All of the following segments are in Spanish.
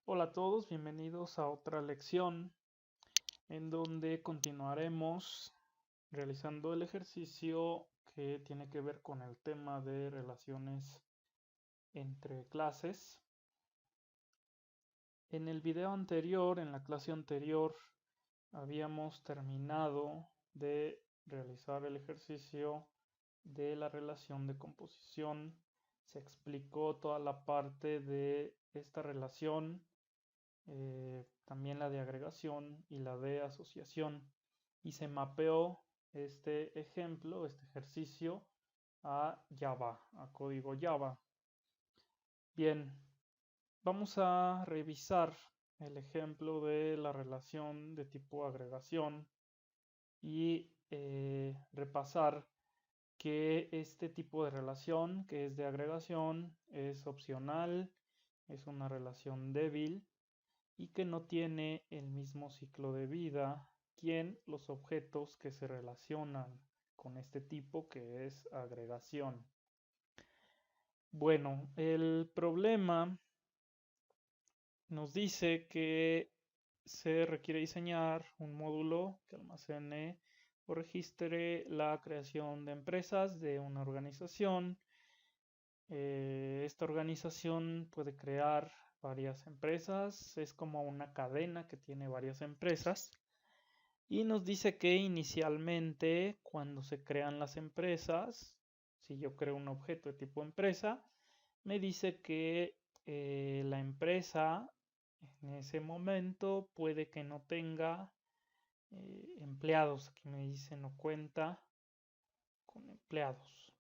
Hola a todos, bienvenidos a otra lección en donde continuaremos realizando el ejercicio que tiene que ver con el tema de relaciones entre clases. En el video anterior, en la clase anterior, habíamos terminado de realizar el ejercicio de la relación de composición. Se explicó toda la parte de esta relación, también la de agregación y la de asociación, y se mapeó este ejemplo, este ejercicio a Java, a código Java. Bien, vamos a revisar el ejemplo de la relación de tipo agregación y repasar que este tipo de relación, que es de agregación, es opcional, es una relación débil y que no tiene el mismo ciclo de vida que los objetos que se relacionan con este tipo, que es agregación. Bueno, el problema nos dice que se requiere diseñar un módulo que almacene o registre la creación de empresas de una organización. Esta organización puede crear varias empresas, es como una cadena que tiene varias empresas. Y nos dice que inicialmente cuando se crean las empresas, si yo creo un objeto de tipo empresa, me dice que la empresa en ese momento puede que no tenga empleados. Aquí me dice no cuenta con empleados.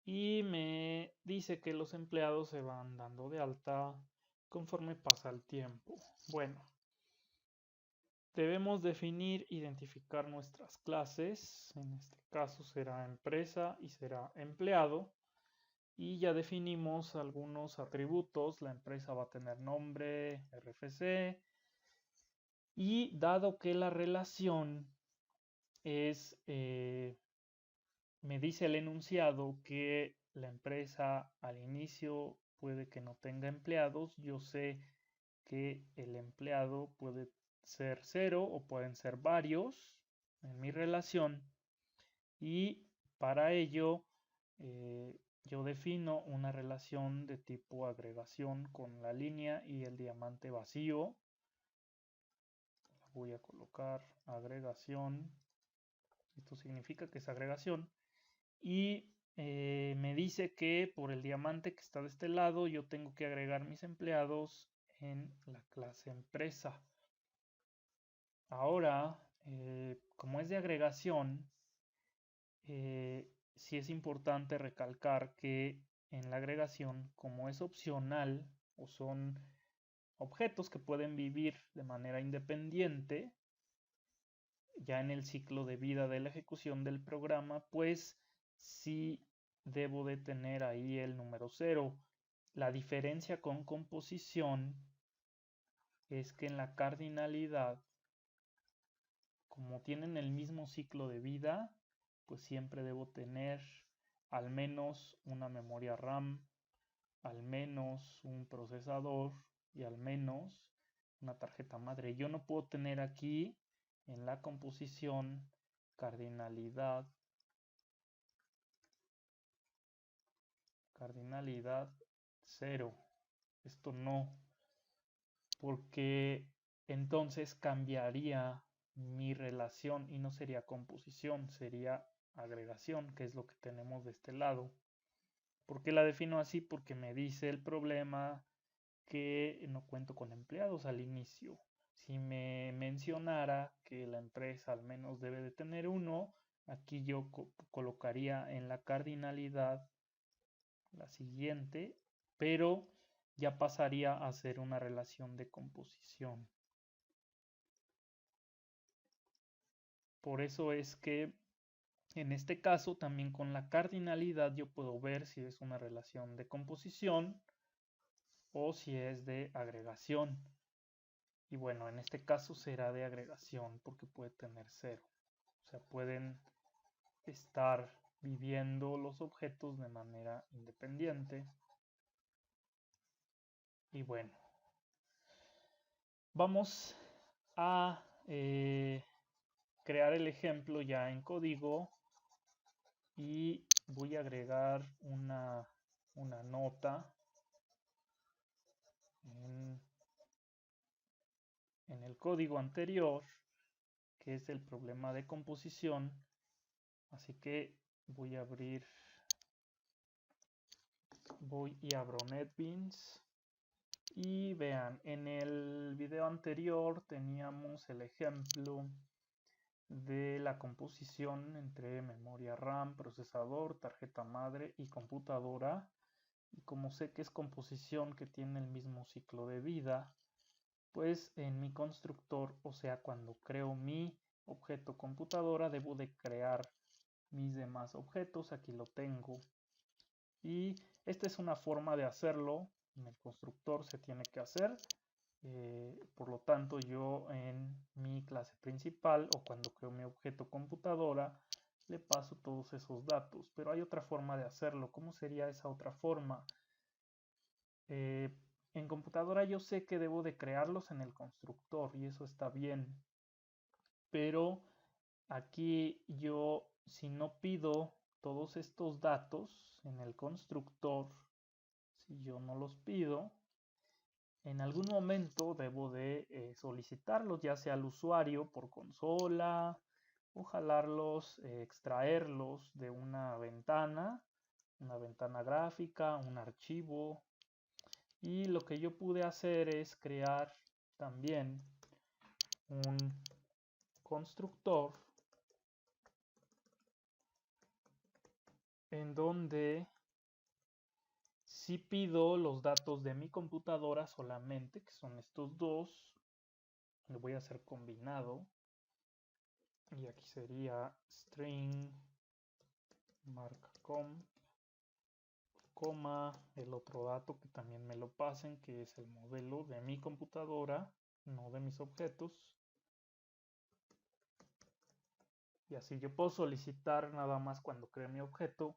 Y me dice que los empleados se van dando de alta conforme pasa el tiempo. Bueno, debemos definir, identificar nuestras clases. En este caso será empresa y será empleado. Y ya definimos algunos atributos. La empresa va a tener nombre, RFC. Y dado que la relación es, me dice el enunciado que la empresa al inicio puede que no tenga empleados, yo sé que el empleado puede ser cero o pueden ser varios en mi relación, y para ello yo defino una relación de tipo agregación con la línea y el diamante vacío. Voy a colocar agregación, esto significa que es agregación, y me dice que por el diamante que está de este lado yo tengo que agregar mis empleados en la clase empresa. Ahora, como es de agregación, sí es importante recalcar que en la agregación, como es opcional o son objetos que pueden vivir de manera independiente, ya en el ciclo de vida de la ejecución del programa, pues sí debo de tener ahí el número 0. La diferencia con composición es que en la cardinalidad, como tienen el mismo ciclo de vida, pues siempre debo tener al menos una memoria RAM, al menos un procesador y al menos una tarjeta madre. Yo no puedo tener aquí en la composición cardinalidad, cardinalidad 0. Esto no, porque entonces cambiaría mi relación y no sería composición, sería agregación, que es lo que tenemos de este lado. ¿Por qué la defino así? Porque me dice el problema que no cuento con empleados al inicio. Si me mencionara que la empresa al menos debe de tener uno, aquí yo colocaría en la cardinalidad la siguiente, pero ya pasaría a ser una relación de composición. Por eso es que en este caso también con la cardinalidad yo puedo ver si es una relación de composición o si es de agregación. Y bueno, en este caso será de agregación porque puede tener 0. O sea, pueden estar viviendo los objetos de manera independiente. Y bueno, Vamos a crear el ejemplo ya en código y voy a agregar una nota en el código anterior, que es el problema de composición. Así que voy a abro NetBeans y vean, en el video anterior teníamos el ejemplo de la composición entre memoria RAM, procesador, tarjeta madre y computadora. Y como sé que es composición que tiene el mismo ciclo de vida, pues en mi constructor, o sea, cuando creo mi objeto computadora, debo de crear mis demás objetos. Aquí lo tengo. Y esta es una forma de hacerlo. En el constructor se tiene que hacer. Por lo tanto, yo en mi clase principal o cuando creo mi objeto computadora, le paso todos esos datos. Pero hay otra forma de hacerlo. ¿Cómo sería esa otra forma? En computadora yo sé que debo de crearlos en el constructor y eso está bien. Pero aquí yo, si no pido todos estos datos en el constructor, si yo no los pido, en algún momento debo de solicitarlos, ya sea al usuario por consola o jalarlos, extraerlos de una ventana gráfica, un archivo. Y lo que yo pude hacer es crear también un constructor en donde si pido los datos de mi computadora solamente, que son estos dos, lo voy a hacer combinado. Y aquí sería string marca comp, coma, el otro dato que también me lo pasen, que es el modelo de mi computadora, no de mis objetos. Y así yo puedo solicitar nada más cuando cree mi objeto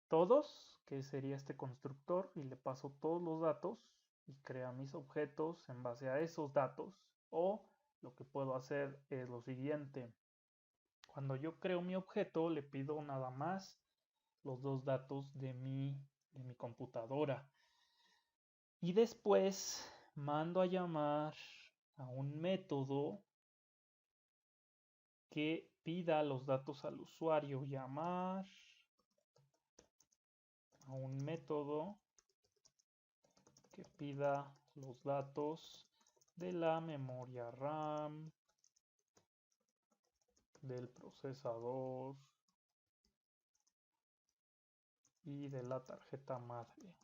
todos, que sería este constructor, y le paso todos los datos y crea mis objetos en base a esos datos. O lo que puedo hacer es lo siguiente: cuando yo creo mi objeto, le pido nada más los dos datos de mi computadora. Y después mando a llamar a un método que pida los datos al usuario. Llamar a un método que pida los datos de la memoria RAM, del procesador y de la tarjeta madre.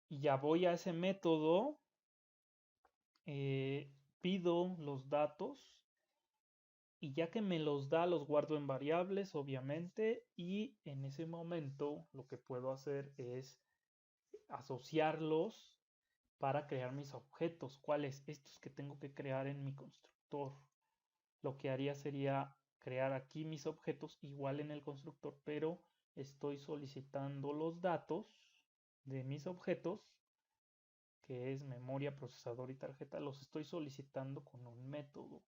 Y ya voy a ese método, pido los datos y ya que me los da, los guardo en variables, obviamente, y en ese momento lo que puedo hacer es asociarlos para crear mis objetos. ¿Cuáles? Estos que tengo que crear en mi constructor. Lo que haría sería crear aquí mis objetos igual en el constructor, pero estoy solicitando los datos de mis objetos, que es memoria, procesador y tarjeta. Los estoy solicitando con un método.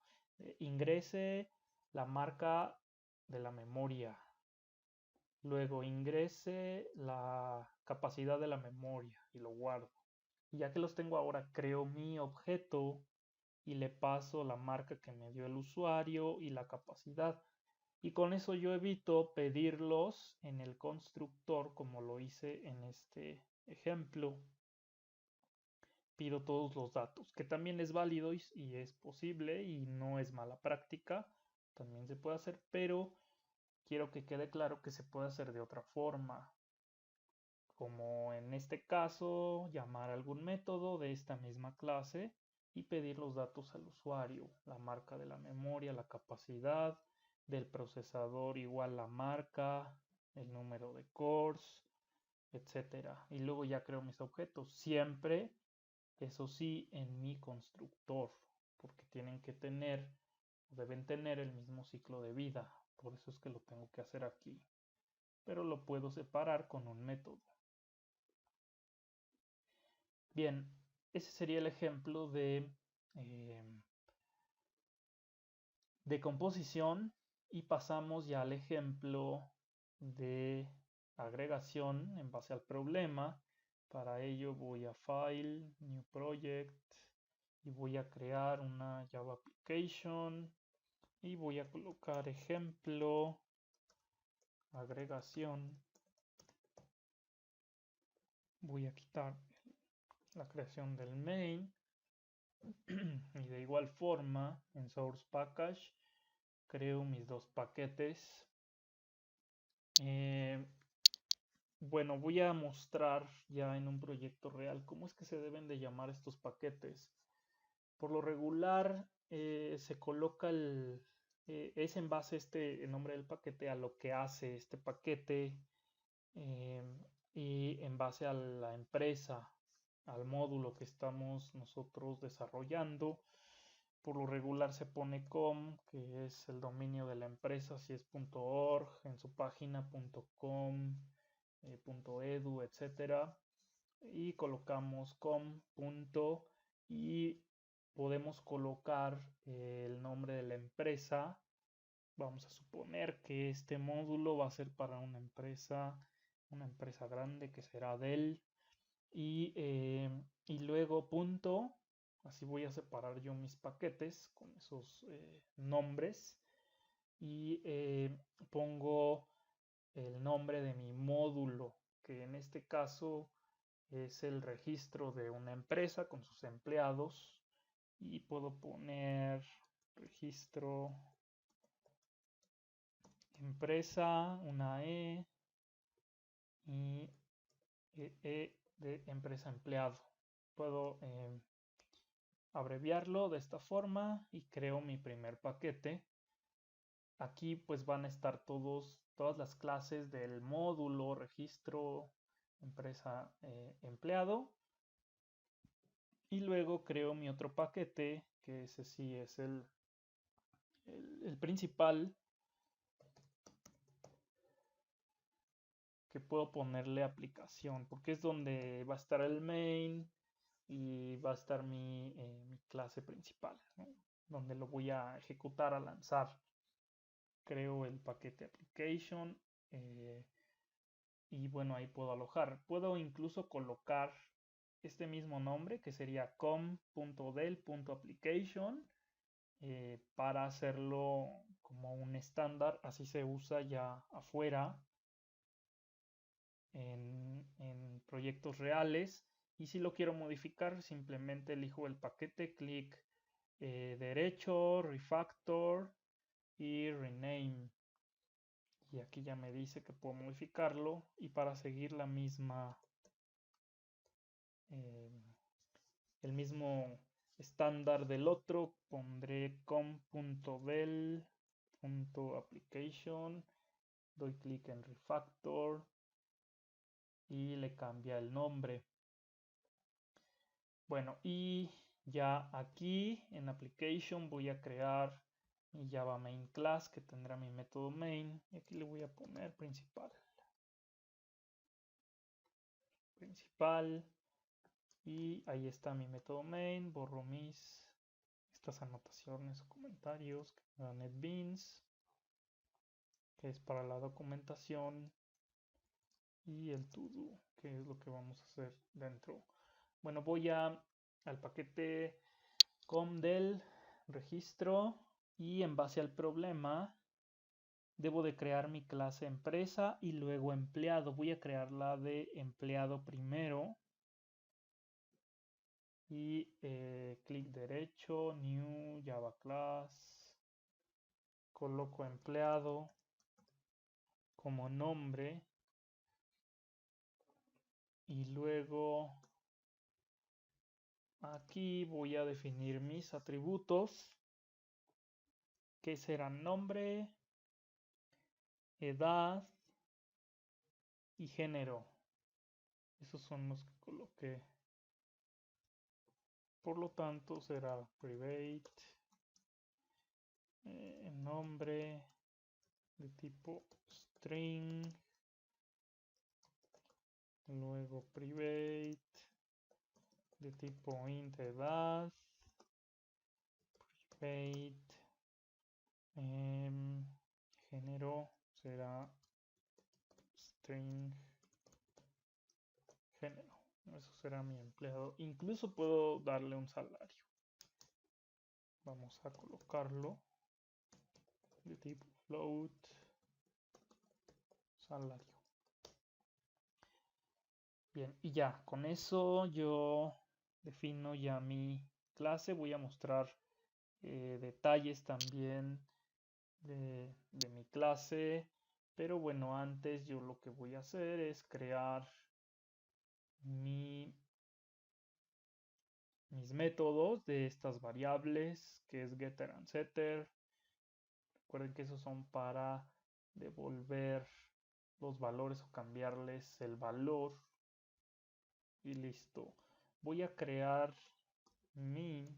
Ingrese la marca de la memoria, luego ingrese la capacidad de la memoria y lo guardo. Y ya que los tengo ahora, creo mi objeto y le paso la marca que me dio el usuario y la capacidad. Y con eso yo evito pedirlos en el constructor como lo hice en este ejemplo. Pido todos los datos, que también es válido y es posible y no es mala práctica. También se puede hacer, pero quiero que quede claro que se puede hacer de otra forma. Como en este caso, llamar a algún método de esta misma clase y pedir los datos al usuario, la marca de la memoria, la capacidad del procesador igual la marca, el número de cores, etcétera. Y luego ya creo mis objetos, siempre, eso sí, en mi constructor, porque tienen que tener, deben tener el mismo ciclo de vida. Por eso es que lo tengo que hacer aquí. Pero lo puedo separar con un método. Bien, ese sería el ejemplo de composición, y pasamos ya al ejemplo de agregación en base al problema. Para ello voy a File, New Project, y voy a crear una Java Application y voy a colocar ejemplo agregación. Voy a quitar la creación del main y de igual forma en Source Package creo mis dos paquetes. Bueno, voy a mostrar ya en un proyecto real cómo es que se deben de llamar estos paquetes. Por lo regular se coloca es en base el nombre del paquete a lo que hace este paquete, y en base a la empresa, al módulo que estamos nosotros desarrollando. Por lo regular se pone .com, que es el dominio de la empresa, si es .org, en su página .com, .edu, etcétera, y colocamos .com. Y podemos colocar el nombre de la empresa. Vamos a suponer que este módulo va a ser para una empresa grande que será Dell, y luego punto. Así voy a separar yo mis paquetes con esos nombres, y pongo el nombre de mi módulo, que en este caso es el registro de una empresa con sus empleados, y puedo poner registro empresa, una y de empresa empleado. Puedo abreviarlo de esta forma y creo mi primer paquete. Aquí pues van a estar todas las clases del módulo registro empresa empleado, y luego creo mi otro paquete, que ese sí es el principal, que puedo ponerle aplicación porque es donde va a estar el main y va a estar mi clase principal, ¿no? Donde lo voy a ejecutar, a lanzar. Creo el paquete application, y bueno, ahí puedo alojar. Puedo incluso colocar este mismo nombre, que sería com.del.application, para hacerlo como un estándar. Así se usa ya afuera en proyectos reales. Y si lo quiero modificar, simplemente elijo el paquete, clic derecho, refactor y rename. Y aquí ya me dice que puedo modificarlo, y para seguir la misma el mismo estándar del otro, pondré com.del.application, doy clic en refactor y le cambia el nombre. Bueno, y ya aquí en application voy a crear mi Java main class, que tendrá mi método main, y aquí le voy a poner principal, y ahí está mi método main. Borro estas anotaciones o comentarios que me da NetBeans, que es para la documentación, y el to-do, que es lo que vamos a hacer dentro. Bueno, voy al paquete com del registro, y en base al problema debo de crear mi clase empresa y luego empleado. Voy a crearla de empleado primero, y clic derecho, new Java class, coloco empleado como nombre, y luego aquí voy a definir mis atributos, que serán nombre, edad y género. Esos son los que coloqué. Por lo tanto será private, nombre de tipo string, luego private de tipo int edad, private, género será string género. Eso será mi empleado. Incluso puedo darle un salario. Vamos a colocarlo de tipo float salario. Bien, y ya, con eso yo defino ya mi clase. Voy a mostrar detalles también de mi clase. Pero bueno, antes yo lo que voy a hacer es crear mis métodos de estas variables, que es getter and setter. Recuerden que esos son para devolver los valores o cambiarles el valor. Y listo. Voy a crear mi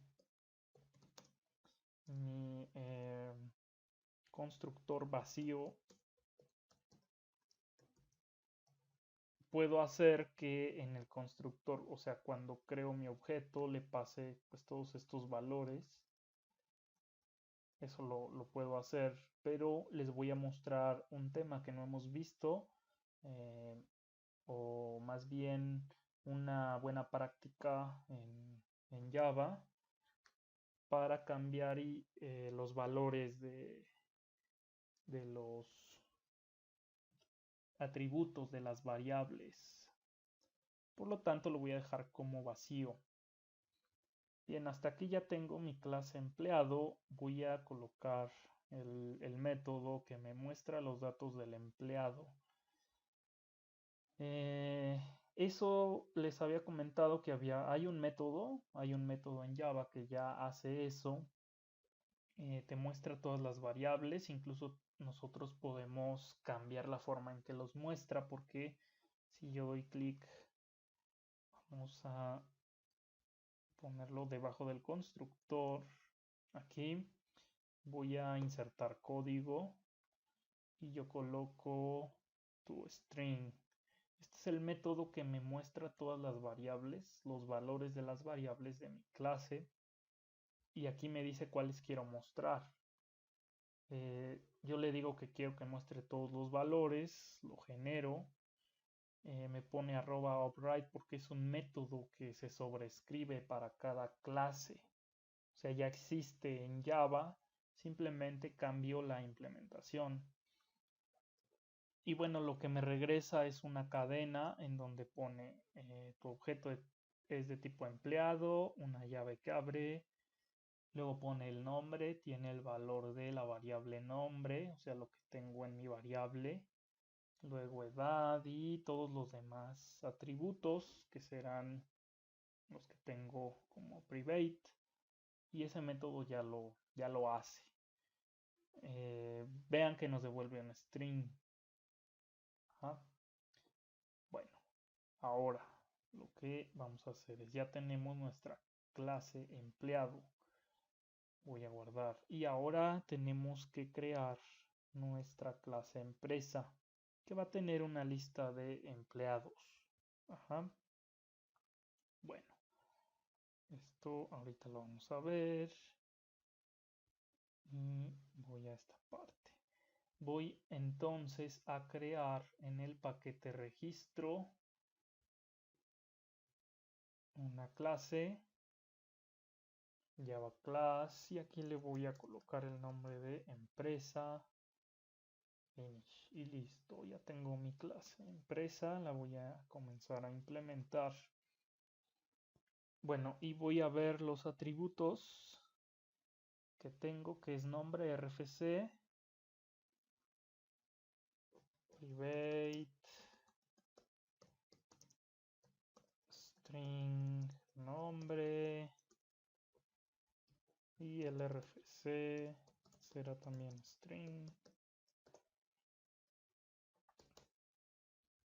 constructor vacío. Puedo hacer que en el constructor, o sea, cuando creo mi objeto, le pase pues todos estos valores. Eso lo puedo hacer, pero les voy a mostrar un tema que no hemos visto, o más bien una buena práctica en Java para cambiar los valores de los atributos de las variables. Por lo tanto, lo voy a dejar como vacío. Bien, hasta aquí ya tengo mi clase empleado. Voy a colocar el método que me muestra los datos del empleado. Eso les había comentado que hay un método en Java que ya hace eso. Te muestra todas las variables, incluso nosotros podemos cambiar la forma en que los muestra, porque si yo doy clic, vamos a ponerlo debajo del constructor. Aquí voy a insertar código y yo coloco toString. Este es el método que me muestra todas las variables, los valores de las variables de mi clase. Y aquí me dice cuáles quiero mostrar. Yo le digo que quiero que muestre todos los valores, lo genero. Me pone @upright porque es un método que se sobrescribe para cada clase. O sea, ya existe en Java, simplemente cambio la implementación. Y bueno, lo que me regresa es una cadena en donde pone tu objeto es de tipo empleado, una llave que abre, luego pone el nombre, tiene el valor de la variable nombre, o sea, lo que tengo en mi variable, luego edad y todos los demás atributos que serán los que tengo como private, y ese método ya lo hace. Vean que nos devuelve un string. Ajá. Bueno, ahora lo que vamos a hacer es, ya tenemos nuestra clase empleado. Voy a guardar. Y ahora tenemos que crear nuestra clase empresa, que va a tener una lista de empleados. Ajá. Bueno, esto ahorita lo vamos a ver. Y voy a esta parte. Voy entonces a crear en el paquete registro una clase Java class, y aquí le voy a colocar el nombre de empresa, finish, y listo. Ya tengo mi clase empresa, la voy a comenzar a implementar. Bueno, y voy a ver los atributos que tengo, que es nombre RFC, private, string nombre, y el RFC será también string.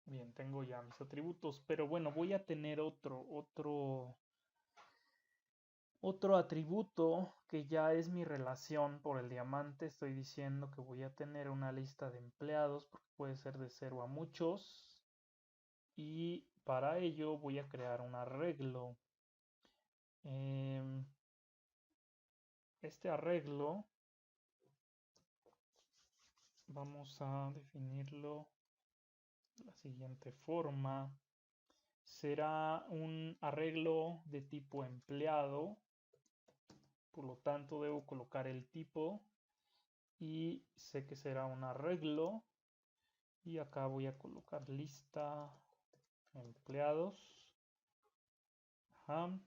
Bien, tengo ya mis atributos, pero bueno, voy a tener otro atributo que ya es mi relación por el diamante. Estoy diciendo que voy a tener una lista de empleados, porque puede ser de 0 a muchos, y para ello voy a crear un arreglo. Este arreglo vamos a definirlo de la siguiente forma. Será un arreglo de tipo empleado, por lo tanto debo colocar el tipo y sé que será un arreglo y acá voy a colocar lista empleados. Ajá.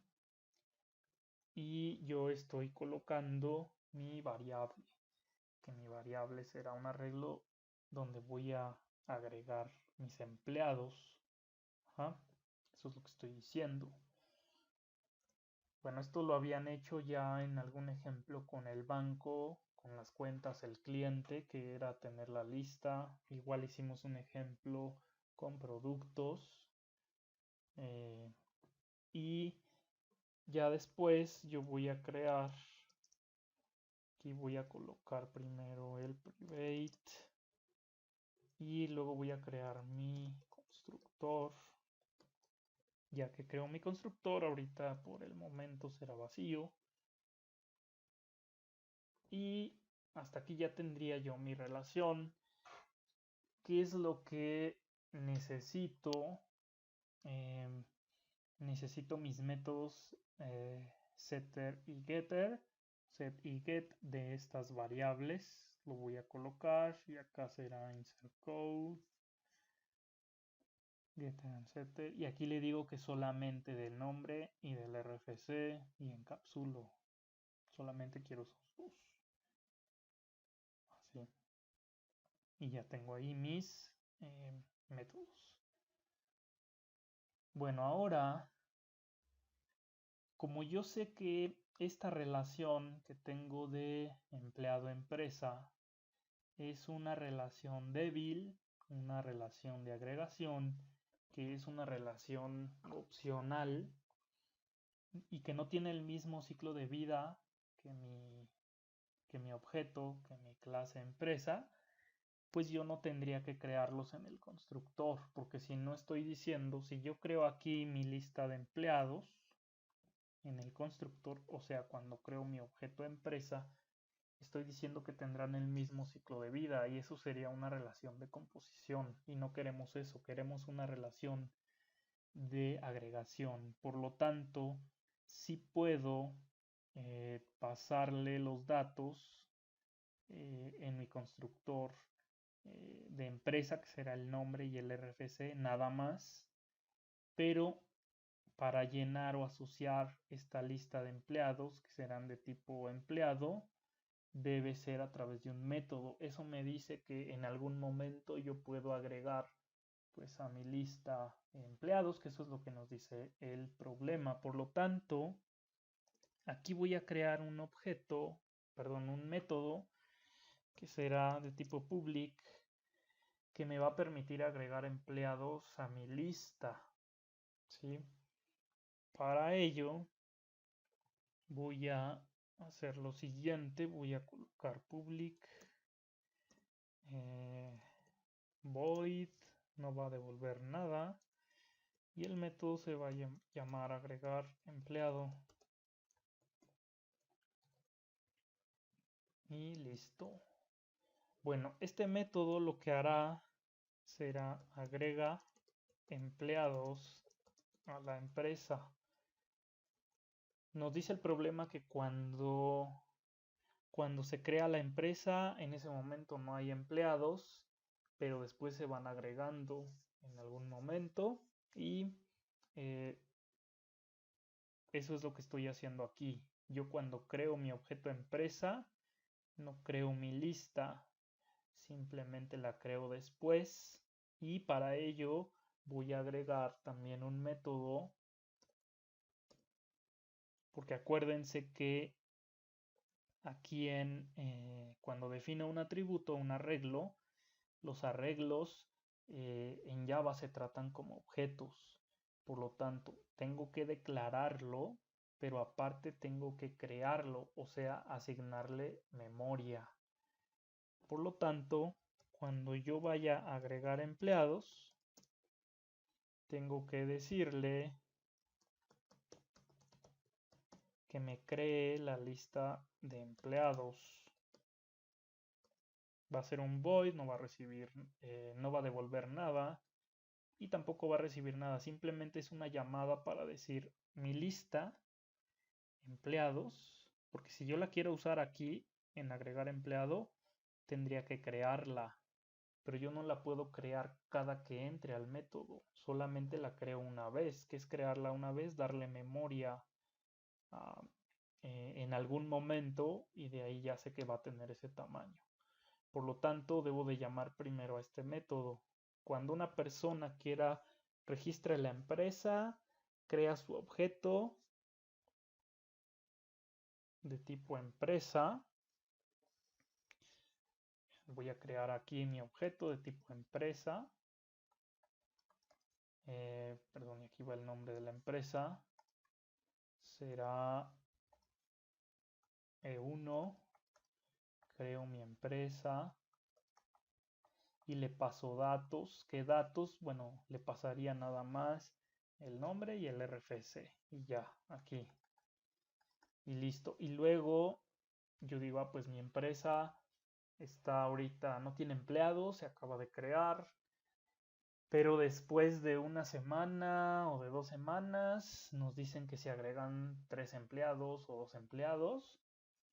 Y yo estoy colocando mi variable, que mi variable será un arreglo donde voy a agregar mis empleados. Ajá. Eso es lo que estoy diciendo. Bueno, esto lo habían hecho ya en algún ejemplo con el banco, con las cuentas, el cliente, que era tener la lista. Igual hicimos un ejemplo con productos. Y ya después yo voy a crear, aquí voy a colocar primero el private y luego voy a crear mi constructor. Ya que creo mi constructor, ahorita por el momento será vacío. Y hasta aquí ya tendría yo mi relación. ¿Qué es lo que necesito? Necesito mis métodos setter y getter. Set y get de estas variables. Lo voy a colocar y acá será insert code. Getter and setter. Y aquí le digo que solamente del nombre y del RFC y encapsulo. Solamente quiero esos dos. Así. Y ya tengo ahí mis métodos. Bueno, ahora, como yo sé que esta relación que tengo de empleado-empresa es una relación débil, una relación de agregación, que es una relación opcional y que no tiene el mismo ciclo de vida que mi objeto, que mi clase empresa, pues yo no tendría que crearlos en el constructor, porque si no estoy diciendo, si yo creo aquí mi lista de empleados en el constructor, o sea, cuando creo mi objeto empresa, estoy diciendo que tendrán el mismo ciclo de vida y eso sería una relación de composición y no queremos eso, queremos una relación de agregación. Por lo tanto, sí puedo pasarle los datos en mi constructor de empresa, que será el nombre y el RFC, nada más, pero para llenar o asociar esta lista de empleados, que serán de tipo empleado, debe ser a través de un método. Eso me dice que en algún momento yo puedo agregar pues a mi lista empleados, que eso es lo que nos dice el problema. Por lo tanto, aquí voy a crear un objeto, perdón, un método que será de tipo public que me va a permitir agregar empleados a mi lista, ¿sí? Para ello voy a hacer lo siguiente, voy a colocar public void, no va a devolver nada y el método se va a llamar agregar empleado y listo. Bueno, este método lo que hará será agrega empleados a la empresa. Nos dice el problema que cuando se crea la empresa, en ese momento no hay empleados, pero después se van agregando en algún momento y eso es lo que estoy haciendo aquí. Yo cuando creo mi objeto empresa, no creo mi lista, simplemente la creo después y para ello voy a agregar también un método, porque acuérdense que aquí cuando defino un atributo, un arreglo, los arreglos en Java se tratan como objetos. Por lo tanto, tengo que declararlo, pero aparte tengo que crearlo, o sea, asignarle memoria. Por lo tanto, cuando yo vaya a agregar empleados, tengo que decirle que me cree la lista de empleados. Va a ser un void, no va a recibir, no va a devolver nada y tampoco va a recibir nada. Simplemente es una llamada para decir mi lista empleados, porque si yo la quiero usar aquí en agregar empleado, tendría que crearla, pero yo no la puedo crear cada que entre al método, solamente la creo una vez. Que es crearla una vez? Darle memoria a, en algún momento y de ahí ya sé que va a tener ese tamaño. Por lo tanto, debo de llamar primero a este método. Cuando una persona quiera registre la empresa, crea su objeto de tipo empresa. Voy a crear aquí mi objeto de tipo empresa. Perdón, y aquí va el nombre de la empresa. Será E1. Creo mi empresa y le paso datos. ¿Qué datos? Bueno, le pasaría nada más el nombre y el RFC y ya, aquí. Y listo. Y luego yo digo, pues mi empresa está ahorita, no tiene empleados, se acaba de crear, pero después de una semana o de 2 semanas nos dicen que se agregan 3 empleados o 2 empleados,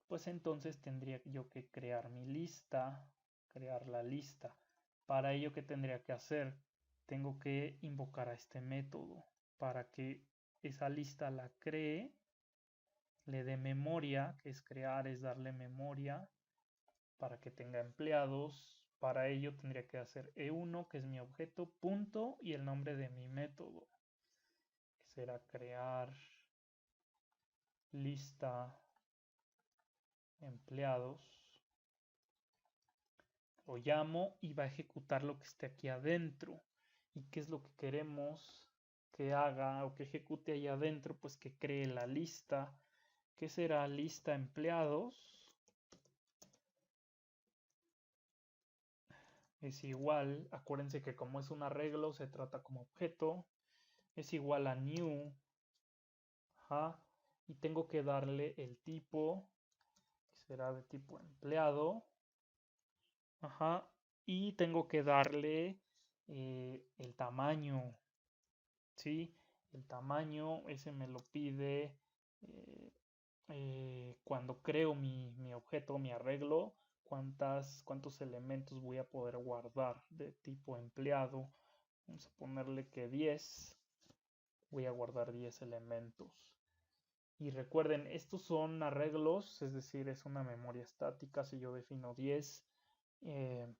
pues entonces tendría yo que crear mi lista, crear la lista. Para ello, ¿qué tendría que hacer? Tengo que invocar a este método para que esa lista la cree, le dé memoria, que es crear, es darle memoria para que tenga empleados. Para ello tendría que hacer E1, que es mi objeto, punto, y el nombre de mi método, que será crear lista empleados. Lo llamo y va a ejecutar lo que esté aquí adentro. ¿Y qué es lo que queremos que haga o que ejecute ahí adentro? Pues que cree la lista. ¿Qué será lista empleados? Es igual, acuérdense que como es un arreglo, se trata como objeto, es igual a new, ajá, y tengo que darle el tipo, que será de tipo empleado, ajá, y tengo que darle el tamaño, ¿sí? El tamaño, ese me lo pide cuando creo mi objeto, mi arreglo, cuántos elementos voy a poder guardar de tipo empleado. Vamos a ponerle que 10. Voy a guardar 10 elementos. Y recuerden, estos son arreglos, es decir, es una memoria estática. Si yo defino 10,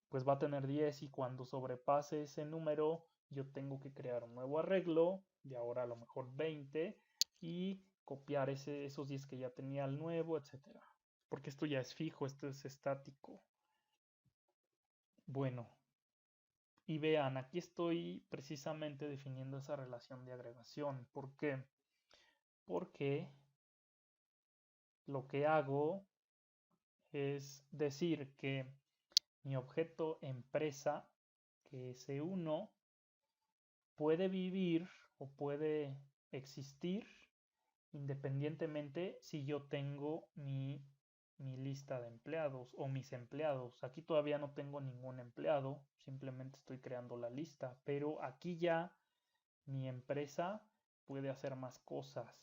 pues va a tener 10 y cuando sobrepase ese número, yo tengo que crear un nuevo arreglo, de ahora a lo mejor 20, y copiar esos 10 que ya tenía al nuevo, etcétera. Porque esto ya es fijo, esto es estático. Bueno, y vean, aquí estoy precisamente definiendo esa relación de agregación. ¿Por qué? Porque lo que hago es decir que mi objeto empresa, que es E1, puede vivir o puede existir independientemente si yo tengo mi lista de empleados o mis empleados. Aquí todavía no tengo ningún empleado, simplemente estoy creando la lista, pero aquí ya mi empresa puede hacer más cosas.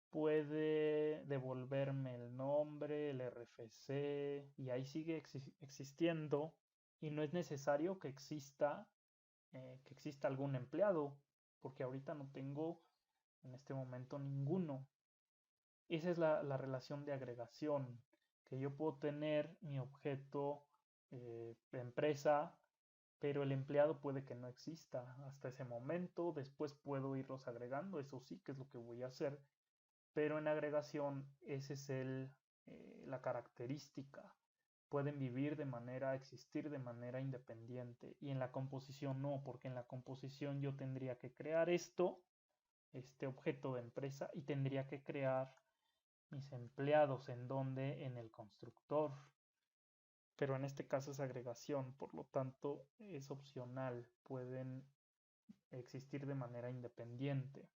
Puede devolverme el nombre, el RFC, y ahí sigue existiendo, y no es necesario que exista algún empleado, porque ahorita no tengo en este momento ninguno. Esa es la relación de agregación, que yo puedo tener mi objeto empresa, pero el empleado puede que no exista hasta ese momento. Después puedo irlos agregando, eso sí que es lo que voy a hacer, pero en agregación esa es la característica. Pueden existir de manera independiente, y en la composición no, porque en la composición yo tendría que crear este objeto de empresa, y tendría que crear mis empleados. ¿En donde? En el constructor. Pero en este caso es agregación, por lo tanto es opcional, pueden existir de manera independiente.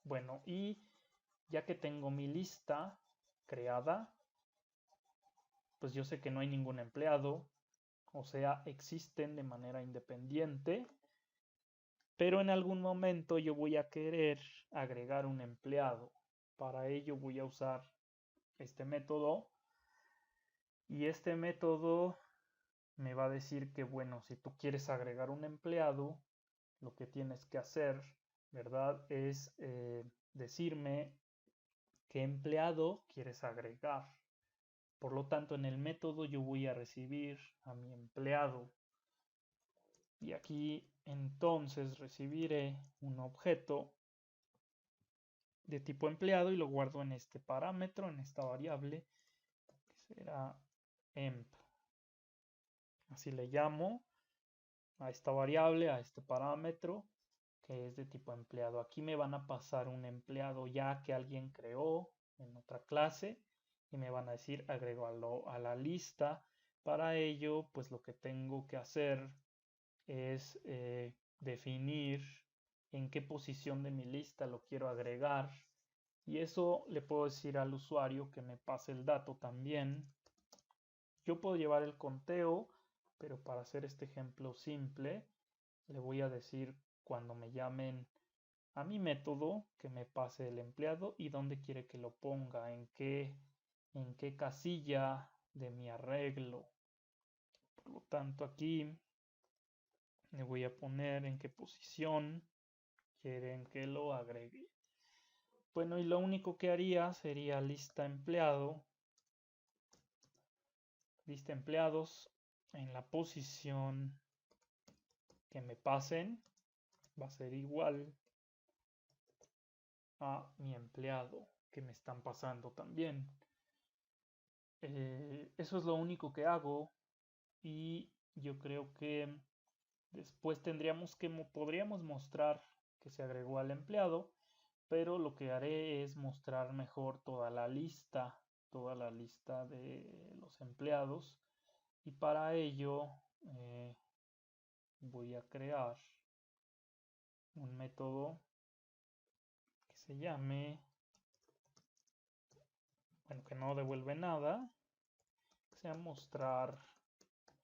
Bueno, y ya que tengo mi lista creada, pues yo sé que no hay ningún empleado, o sea, existen de manera independiente, pero en algún momento yo voy a querer agregar un empleado. Para ello voy a usar este método y este método me va a decir que, bueno, si tú quieres agregar un empleado, lo que tienes que hacer, ¿verdad? Es decirme qué empleado quieres agregar. Por lo tanto, en el método yo voy a recibir a mi empleado. Y aquí entonces recibiré un objeto de tipo empleado y lo guardo en este parámetro, en esta variable, que será emp. Así le llamo a esta variable, a este parámetro, que es de tipo empleado. Aquí me van a pasar un empleado ya que alguien creó en otra clase y me van a decir agrégalo a la lista. Para ello, pues lo que tengo que hacer es definir en qué posición de mi lista lo quiero agregar. Y eso le puedo decir al usuario que me pase el dato también. Yo puedo llevar el conteo, pero para hacer este ejemplo simple, le voy a decir cuando me llamen a mi método que me pase el empleado y dónde quiere que lo ponga, en qué casilla de mi arreglo. Por lo tanto, aquí le voy a poner en qué posición quieren que lo agregue. Bueno, y lo único que haría sería lista empleados en la posición que me pasen va a ser igual a mi empleado que me están pasando también. Eso es lo único que hago y yo creo que después podríamos mostrar que se agregó al empleado, pero lo que haré es mostrar mejor toda la lista de los empleados y para ello voy a crear un método que se llame, bueno, que no devuelve nada, que sea mostrar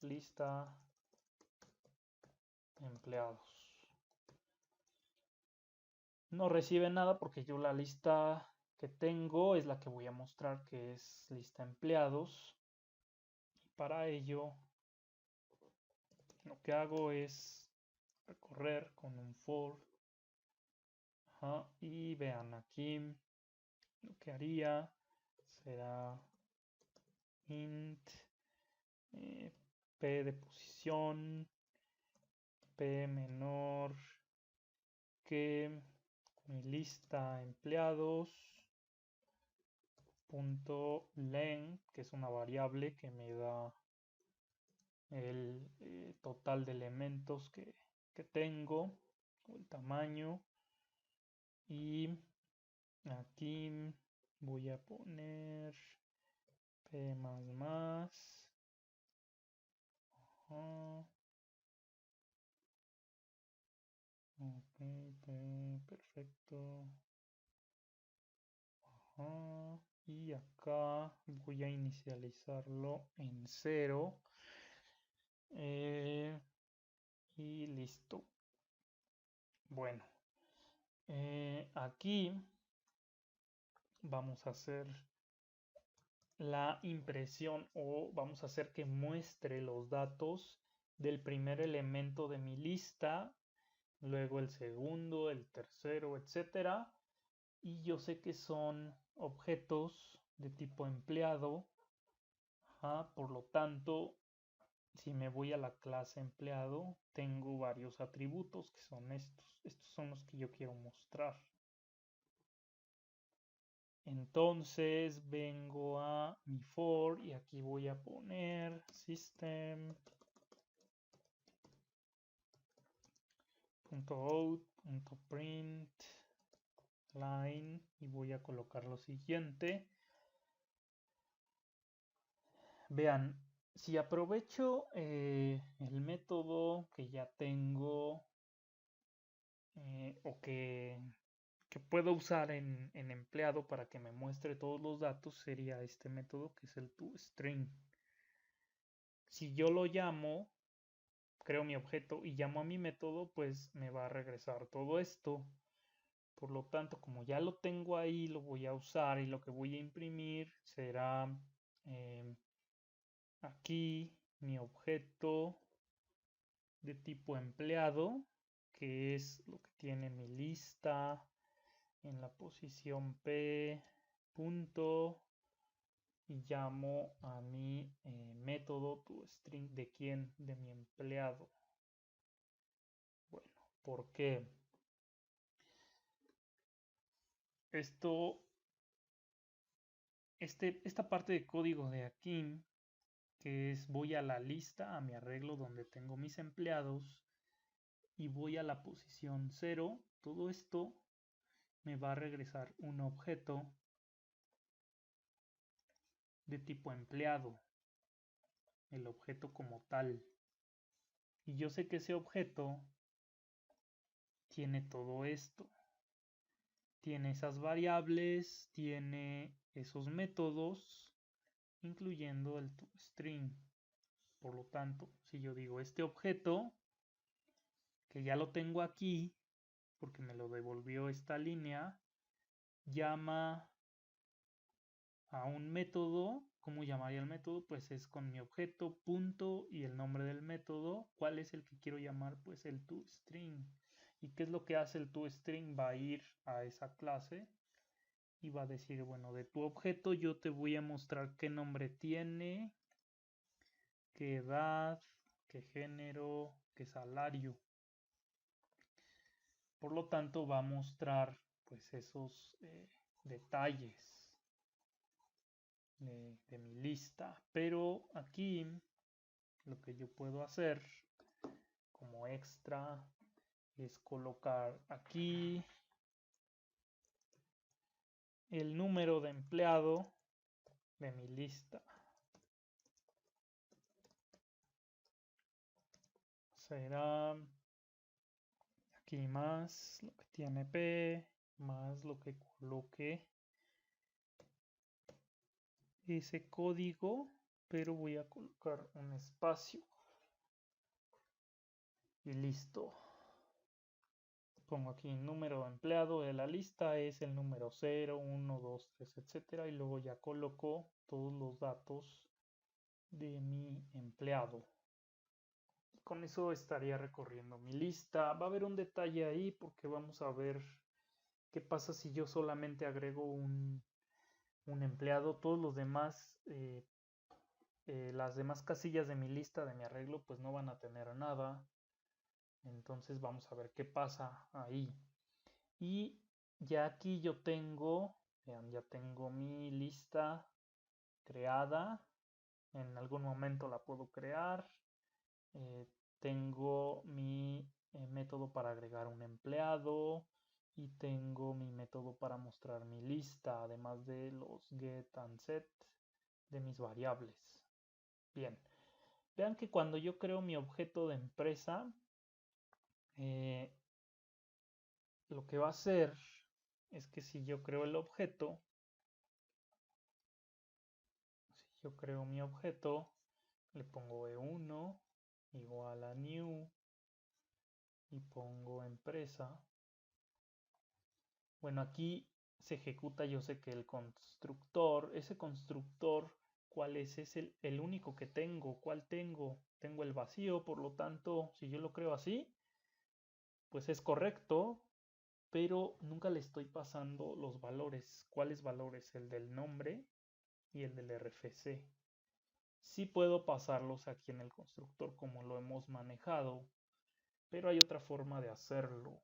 lista empleados. No recibe nada porque yo la lista que tengo es la que voy a mostrar, que es lista empleados. Y para ello lo que hago es recorrer con un for. Y vean aquí lo que haría será int p de posición p menor que mi lista empleados punto len, que es una variable que me da el total de elementos que tengo, o el tamaño, y aquí voy a poner p más. Ok, perfecto. Y acá voy a inicializarlo en 0. Y listo. Bueno, aquí vamos a hacer la impresión o vamos a hacer que muestre los datos del primer elemento de mi lista, luego el segundo, el tercero, etcétera. Y yo sé que son objetos de tipo empleado. Por lo tanto, si me voy a la clase empleado, tengo varios atributos que son estos. Estos son los que yo quiero mostrar. Entonces vengo a mi for y aquí voy a poner system.out.print line y voy a colocar lo siguiente. Vean, si aprovecho el método que ya tengo o que que puedo usar en empleado para que me muestre todos los datos sería este método que es el toString. Si yo lo llamo, creo mi objeto y llamo a mi método, pues me va a regresar todo esto. Por lo tanto, como ya lo tengo ahí, lo voy a usar y lo que voy a imprimir será aquí mi objeto de tipo empleado, que es lo que tiene mi lista en la posición P, punto, y llamo a mi método toString de quién, de mi empleado. Bueno, ¿por qué? Esta parte de código de aquí, que es voy a la lista, a mi arreglo donde tengo mis empleados, y voy a la posición 0, todo esto me va a regresar un objeto de tipo empleado, el objeto como tal. Y yo sé que ese objeto tiene todo esto. Tiene esas variables, tiene esos métodos, incluyendo el toString. Por lo tanto, si yo digo este objeto, que ya lo tengo aquí, porque me lo devolvió esta línea, llama a un método. ¿Cómo llamaría el método? Pues es con mi objeto, punto, y el nombre del método. ¿Cuál es el que quiero llamar? Pues el toString. ¿Y qué es lo que hace el toString? Va a ir a esa clase y va a decir, bueno, de tu objeto yo te voy a mostrar qué nombre tiene, qué edad, qué género, qué salario. Por lo tanto, va a mostrar pues esos detalles de mi lista. Pero aquí lo que yo puedo hacer como extra es colocar aquí el número de empleado de mi lista. Será aquí más lo que tiene P, más lo que coloque ese código, pero voy a colocar un espacio. Y listo. Pongo aquí el número de empleado de la lista, es el número 0, 1, 2, 3, etcétera. Y luego ya coloco todos los datos de mi empleado. Con eso estaría recorriendo mi lista. Va a haber un detalle ahí porque vamos a ver qué pasa si yo solamente agrego un empleado. Todos los demás, las demás casillas de mi lista, de mi arreglo, pues no van a tener nada. Entonces vamos a ver qué pasa ahí. Y ya aquí yo tengo, vean, ya tengo mi lista creada. En algún momento la puedo crear. Tengo mi método para agregar un empleado y tengo mi método para mostrar mi lista, además de los get and set de mis variables. Bien, vean que cuando yo creo mi objeto de empresa, lo que va a hacer es que si yo creo el objeto, si yo creo mi objeto, le pongo E1 igual a new y pongo empresa. Bueno, aquí se ejecuta, yo sé que el constructor, ese constructor, ¿cuál es? Es el único que tengo. ¿Cuál tengo? Tengo el vacío, por lo tanto, si yo lo creo así, pues es correcto, pero nunca le estoy pasando los valores. ¿Cuáles valores? El del nombre y el del RFC. Sí puedo pasarlos aquí en el constructor como lo hemos manejado, pero hay otra forma de hacerlo.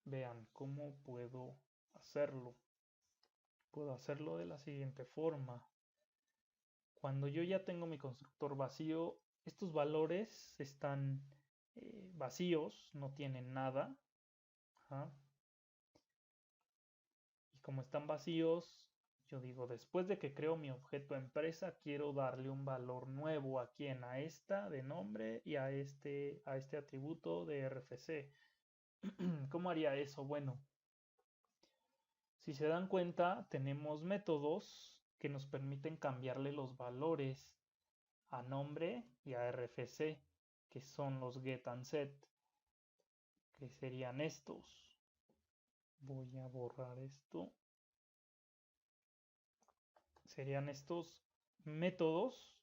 Vean cómo puedo hacerlo. Puedo hacerlo de la siguiente forma. Cuando yo ya tengo mi constructor vacío, estos valores están vacíos, no tienen nada. Ajá. Y como están vacíos, yo digo, después de que creo mi objeto empresa, quiero darle un valor nuevo a quien, a esta de nombre y a este atributo de RFC. ¿Cómo haría eso? Bueno, Si se dan cuenta, tenemos métodos que nos permiten cambiarle los valores a nombre y a RFC, que son los get and set, que serían estos. Voy a borrar esto. Serían estos métodos.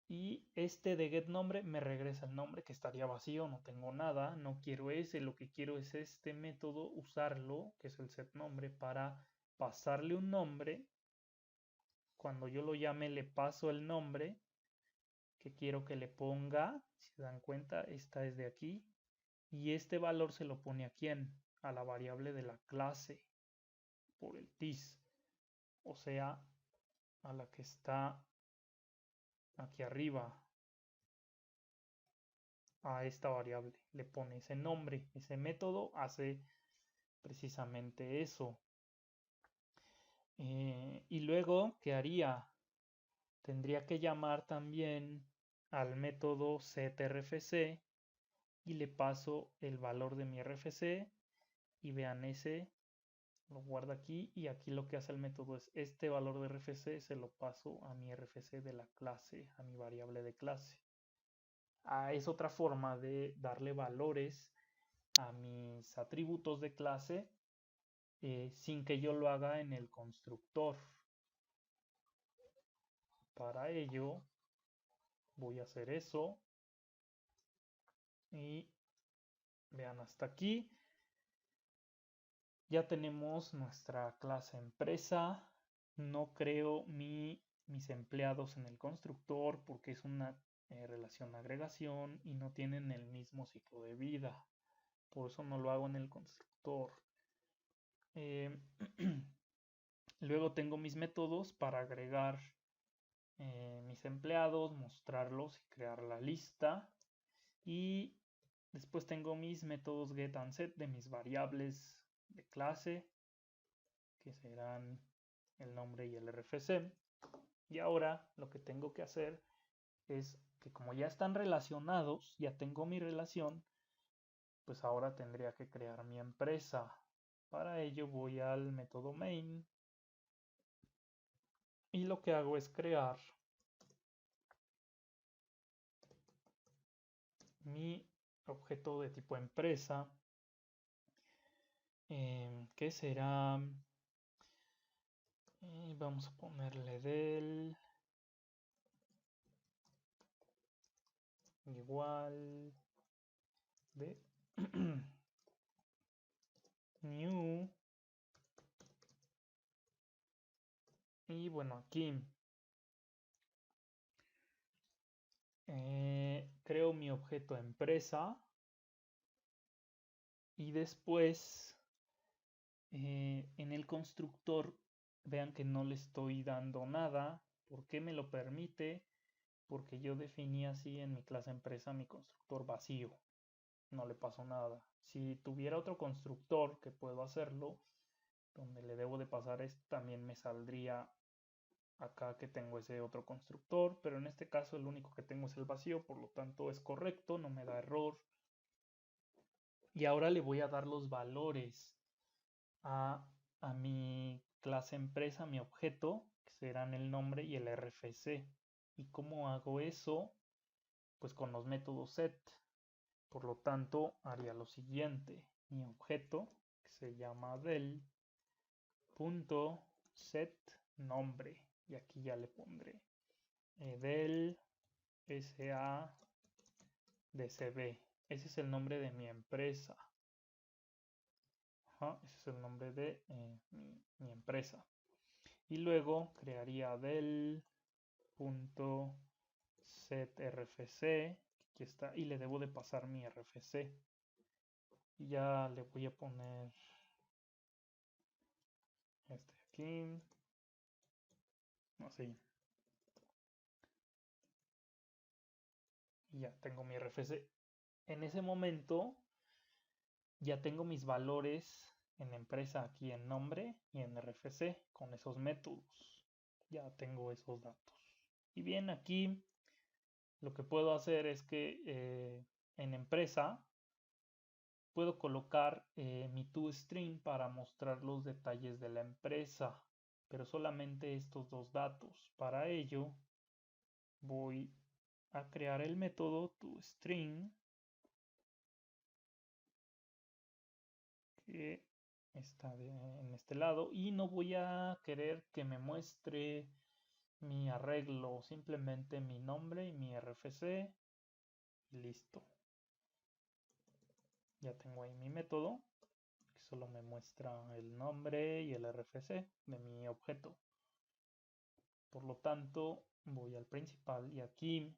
Y este de getNombre me regresa el nombre que estaría vacío, no tengo nada, no quiero ese, lo que quiero es este método, usarlo, que es el setNombre, para pasarle un nombre. Cuando yo lo llame le paso el nombre que quiero que le ponga. Si se dan cuenta, esta es de aquí. Y este valor se lo pone a quién? A la variable de la clase por el TIS. O sea, a la que está aquí arriba. A esta variable le pone ese nombre. Ese método hace precisamente eso. Y luego, ¿qué haría? Tendría que llamar también al método setRFC y le paso el valor de mi RFC y vean ese, lo guardo aquí y aquí lo que hace el método es este valor de RFC se lo paso a mi RFC de la clase, a mi variable de clase. Es otra forma de darle valores a mis atributos de clase sin que yo lo haga en el constructor. Para ello voy a hacer eso y vean hasta aquí. Ya tenemos nuestra clase empresa. No creo mis empleados en el constructor porque es una relación agregación y no tienen el mismo ciclo de vida. Por eso no lo hago en el constructor. Luego tengo mis métodos para agregar mis empleados, mostrarlos y crear la lista. Y después tengo mis métodos get and set de mis variables de clase, que serán el nombre y el RFC. Y ahora lo que tengo que hacer es que como ya están relacionados, ya tengo mi relación, pues ahora tendría que crear mi empresa. Para ello voy al método main y lo que hago es crear mi objeto de tipo empresa, que será, vamos a ponerle del igual de new. Y bueno, aquí creo mi objeto empresa y después en el constructor vean que no le estoy dando nada. ¿Por qué me lo permite? Porque yo definí así en mi clase empresa mi constructor vacío. No le pasó nada. Si tuviera otro constructor que puedo hacerlo, donde le debo de pasar esto, también me saldría acá que tengo ese otro constructor, pero en este caso el único que tengo es el vacío, por lo tanto es correcto, no me da error. Y ahora le voy a dar los valores a, a mi clase empresa, mi objeto, que serán el nombre y el RFC. ¿Y cómo hago eso? Pues con los métodos set. Por lo tanto, haría lo siguiente. Mi objeto, que se llama del punto set nombre. Y aquí ya le pondré del SADCB. Ese es el nombre de mi empresa. Ese es el nombre de mi empresa. Y luego crearía del punto set RFC, que aquí está, y le debo de pasar mi RFC. Y ya le voy a poner este aquí, así. Y ya tengo mi RFC. En ese momento ya tengo mis valores en empresa aquí en nombre y en RFC con esos métodos. Ya tengo esos datos. Y bien, aquí lo que puedo hacer es que en empresa puedo colocar mi toString para mostrar los detalles de la empresa, pero solamente estos dos datos. Para ello voy a crear el método toString que está en este lado, y no voy a querer que me muestre mi arreglo, simplemente mi nombre y mi RFC y listo. Ya tengo ahí mi método que solo me muestra el nombre y el RFC de mi objeto. Por lo tanto, voy al principal y aquí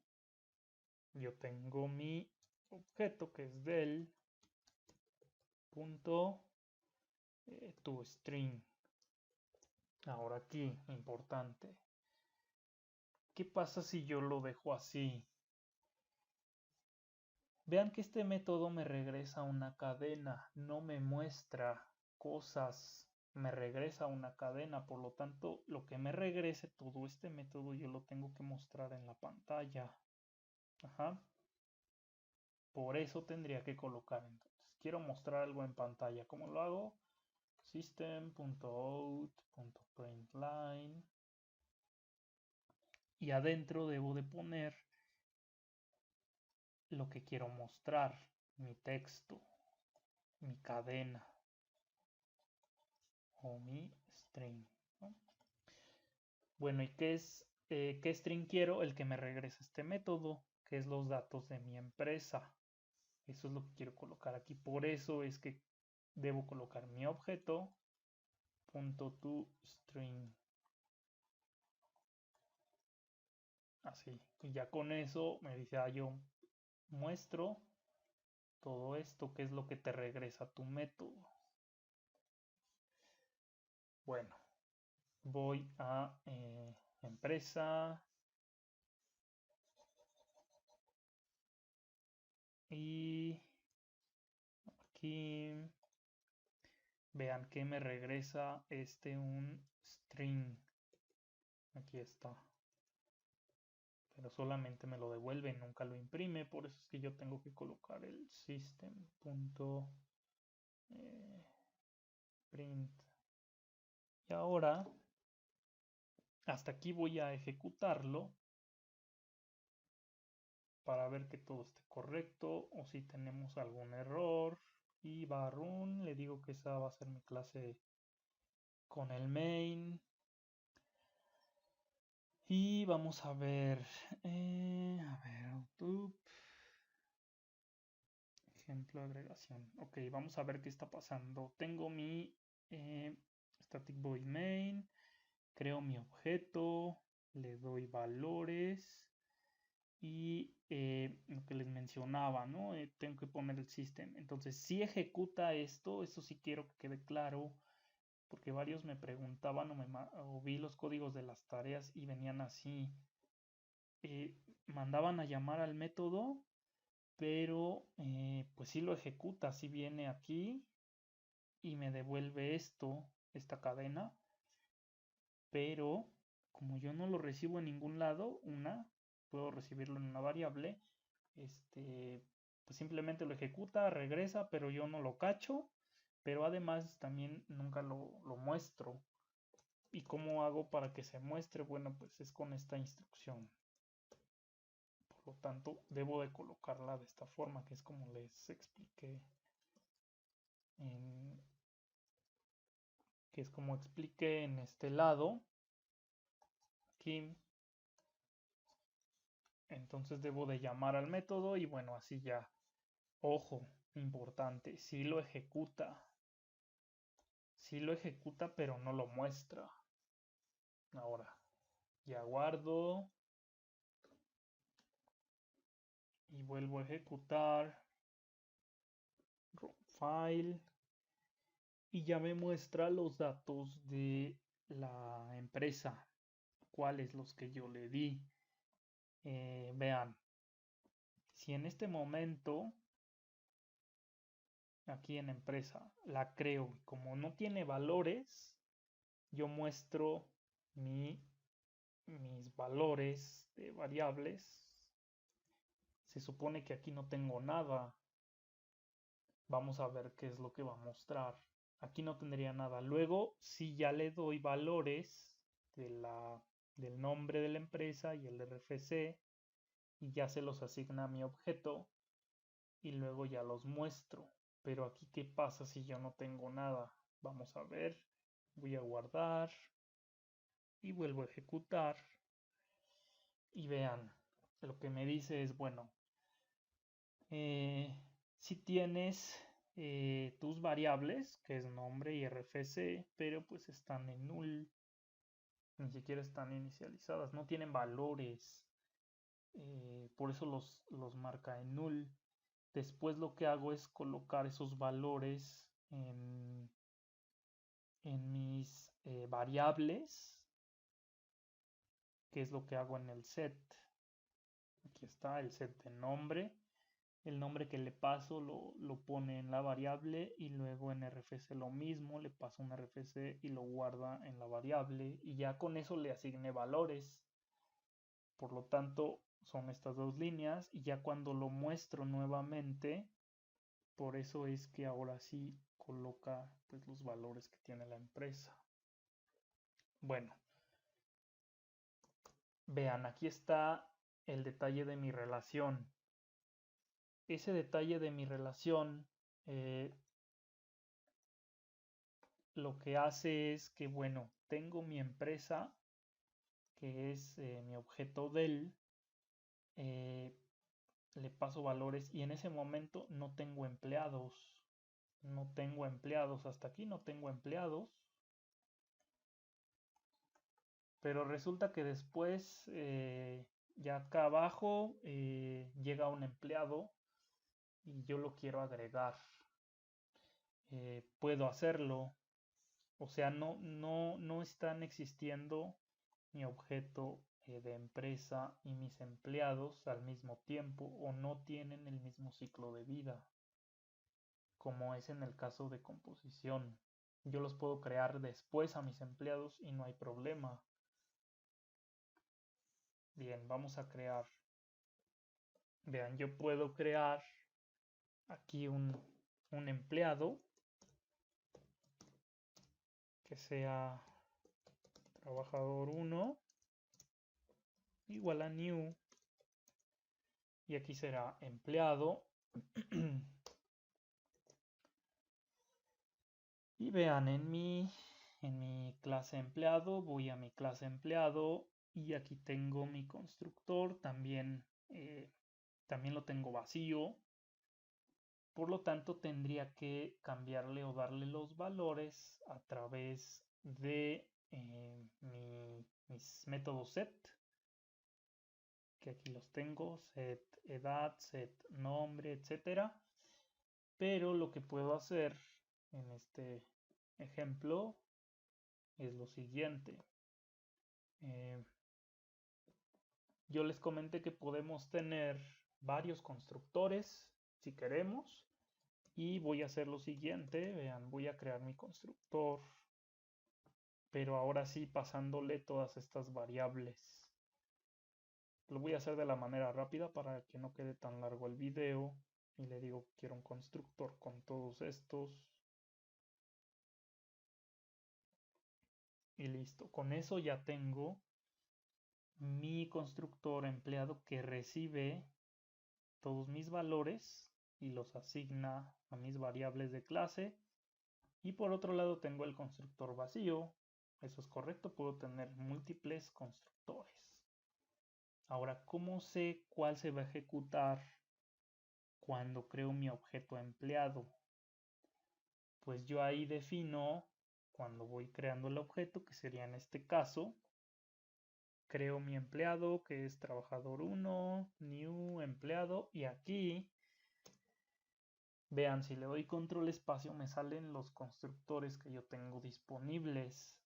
yo tengo mi objeto que es del punto toString. Ahora aquí, importante. ¿Qué pasa si yo lo dejo así? Vean que este método me regresa una cadena, no me muestra cosas, me regresa una cadena. Por lo tanto, lo que me regrese todo este método yo lo tengo que mostrar en la pantalla. Ajá. Por eso tendría que colocar, entonces, quiero mostrar algo en pantalla. ¿Cómo lo hago? System.out.println, y adentro debo de poner lo que quiero mostrar, mi texto, mi cadena o mi string, ¿no? Bueno, ¿y qué string quiero? El que me regresa este método, que es los datos de mi empresa. Eso es lo que quiero colocar aquí. Por eso es que debo colocar mi objeto .toString. Así. Y ya con eso me dice, yo muestro todo esto, que es lo que te regresa tu método. Bueno, voy a empresa y aquí vean que me regresa un string. Aquí está. Pero solamente me lo devuelve, nunca lo imprime. Por eso es que yo tengo que colocar el system.print. Y ahora, hasta aquí voy a ejecutarlo para ver que todo esté correcto o si tenemos algún error. Y run, le digo que esa va a ser mi clase con el main. Y vamos a ver, YouTube, ejemplo de agregación. Ok, vamos a ver qué está pasando. Tengo mi static void main, creo mi objeto, le doy valores y lo que les mencionaba, ¿no? Tengo que poner el system. Entonces, si ejecuta esto sí quiero que quede claro, porque varios me preguntaban o vi los códigos de las tareas y venían así. Mandaban a llamar al método, pero pues sí lo ejecuta, sí viene aquí y me devuelve esta cadena, pero como yo no lo recibo en ningún lado, puedo recibirlo en una variable, pues simplemente lo ejecuta, regresa, pero yo no lo cacho, pero además también nunca lo muestro. ¿Y cómo hago para que se muestre? Bueno, pues es con esta instrucción. Por lo tanto, debo de colocarla de esta forma, que es como les expliqué que es como expliqué en este lado. Aquí. Entonces debo de llamar al método y bueno, así ya. Ojo, importante, sí lo ejecuta. Sí lo ejecuta, pero no lo muestra. Ahora, ya guardo. Y vuelvo a ejecutar. Run file. Y ya me muestra los datos de la empresa. Cuáles los que yo le di. Vean. Si en este momento, aquí en empresa, la creo, como no tiene valores, yo muestro mis valores de variables. Se supone que aquí no tengo nada. Vamos a ver qué es lo que va a mostrar. Aquí no tendría nada. Luego, si ya le doy valores de del nombre de la empresa y el RFC, y ya se los asigna a mi objeto, y luego ya los muestro. Pero aquí, ¿qué pasa si yo no tengo nada? Vamos a ver. Voy a guardar y vuelvo a ejecutar. Y vean, lo que me dice es, bueno, si tienes tus variables, que es nombre y RFC, pero pues están en null, ni siquiera están inicializadas, no tienen valores, por eso los marca en null. Después lo que hago es colocar esos valores en mis variables, que es lo que hago en el set. Aquí está el set de nombre. El nombre que le paso lo pone en la variable y luego en RFC lo mismo, le paso un RFC y lo guarda en la variable y ya con eso le asigné valores. Por lo tanto, son estas dos líneas y ya cuando lo muestro nuevamente, por eso es que ahora sí coloca pues, los valores que tiene la empresa. Bueno, vean, aquí está el detalle de mi relación. Ese detalle de mi relación lo que hace es que, bueno, tengo mi empresa, que es mi objeto del, le paso valores y en ese momento no tengo empleados. No tengo empleados, hasta aquí no tengo empleados. Pero resulta que después, ya acá abajo, llega un empleado y yo lo quiero agregar. Puedo hacerlo. O sea, no están existiendo mi objeto de empresa y mis empleados al mismo tiempo o no tienen el mismo ciclo de vida, como es en el caso de composición. Yo los puedo crear después a mis empleados y no hay problema. Bien, vamos a crear. Vean, yo puedo crear aquí un empleado que sea trabajador 1 igual a new y aquí será empleado. Y vean, en mi clase empleado, voy a mi clase empleado y aquí tengo mi constructor, también lo tengo vacío. Por lo tanto, tendría que cambiarle o darle los valores a través de mis métodos set, que aquí los tengo, set edad, set nombre, etcétera. Pero lo que puedo hacer en este ejemplo es lo siguiente. Yo les comenté que podemos tener varios constructores si queremos y voy a hacer lo siguiente. Vean, voy a crear mi constructor, pero ahora sí pasándole todas estas variables. Lo voy a hacer de la manera rápida para que no quede tan largo el video y le digo que quiero un constructor con todos estos. Y listo, con eso ya tengo mi constructor empleado que recibe todos mis valores y los asigna a mis variables de clase. Y por otro lado tengo el constructor vacío. Eso es correcto, puedo tener múltiples constructores. Ahora, ¿cómo sé cuál se va a ejecutar cuando creo mi objeto empleado? Pues yo ahí defino, cuando voy creando el objeto, que sería en este caso, creo mi empleado que es trabajador 1, new empleado y aquí vean, si le doy control espacio me salen los constructores que yo tengo disponibles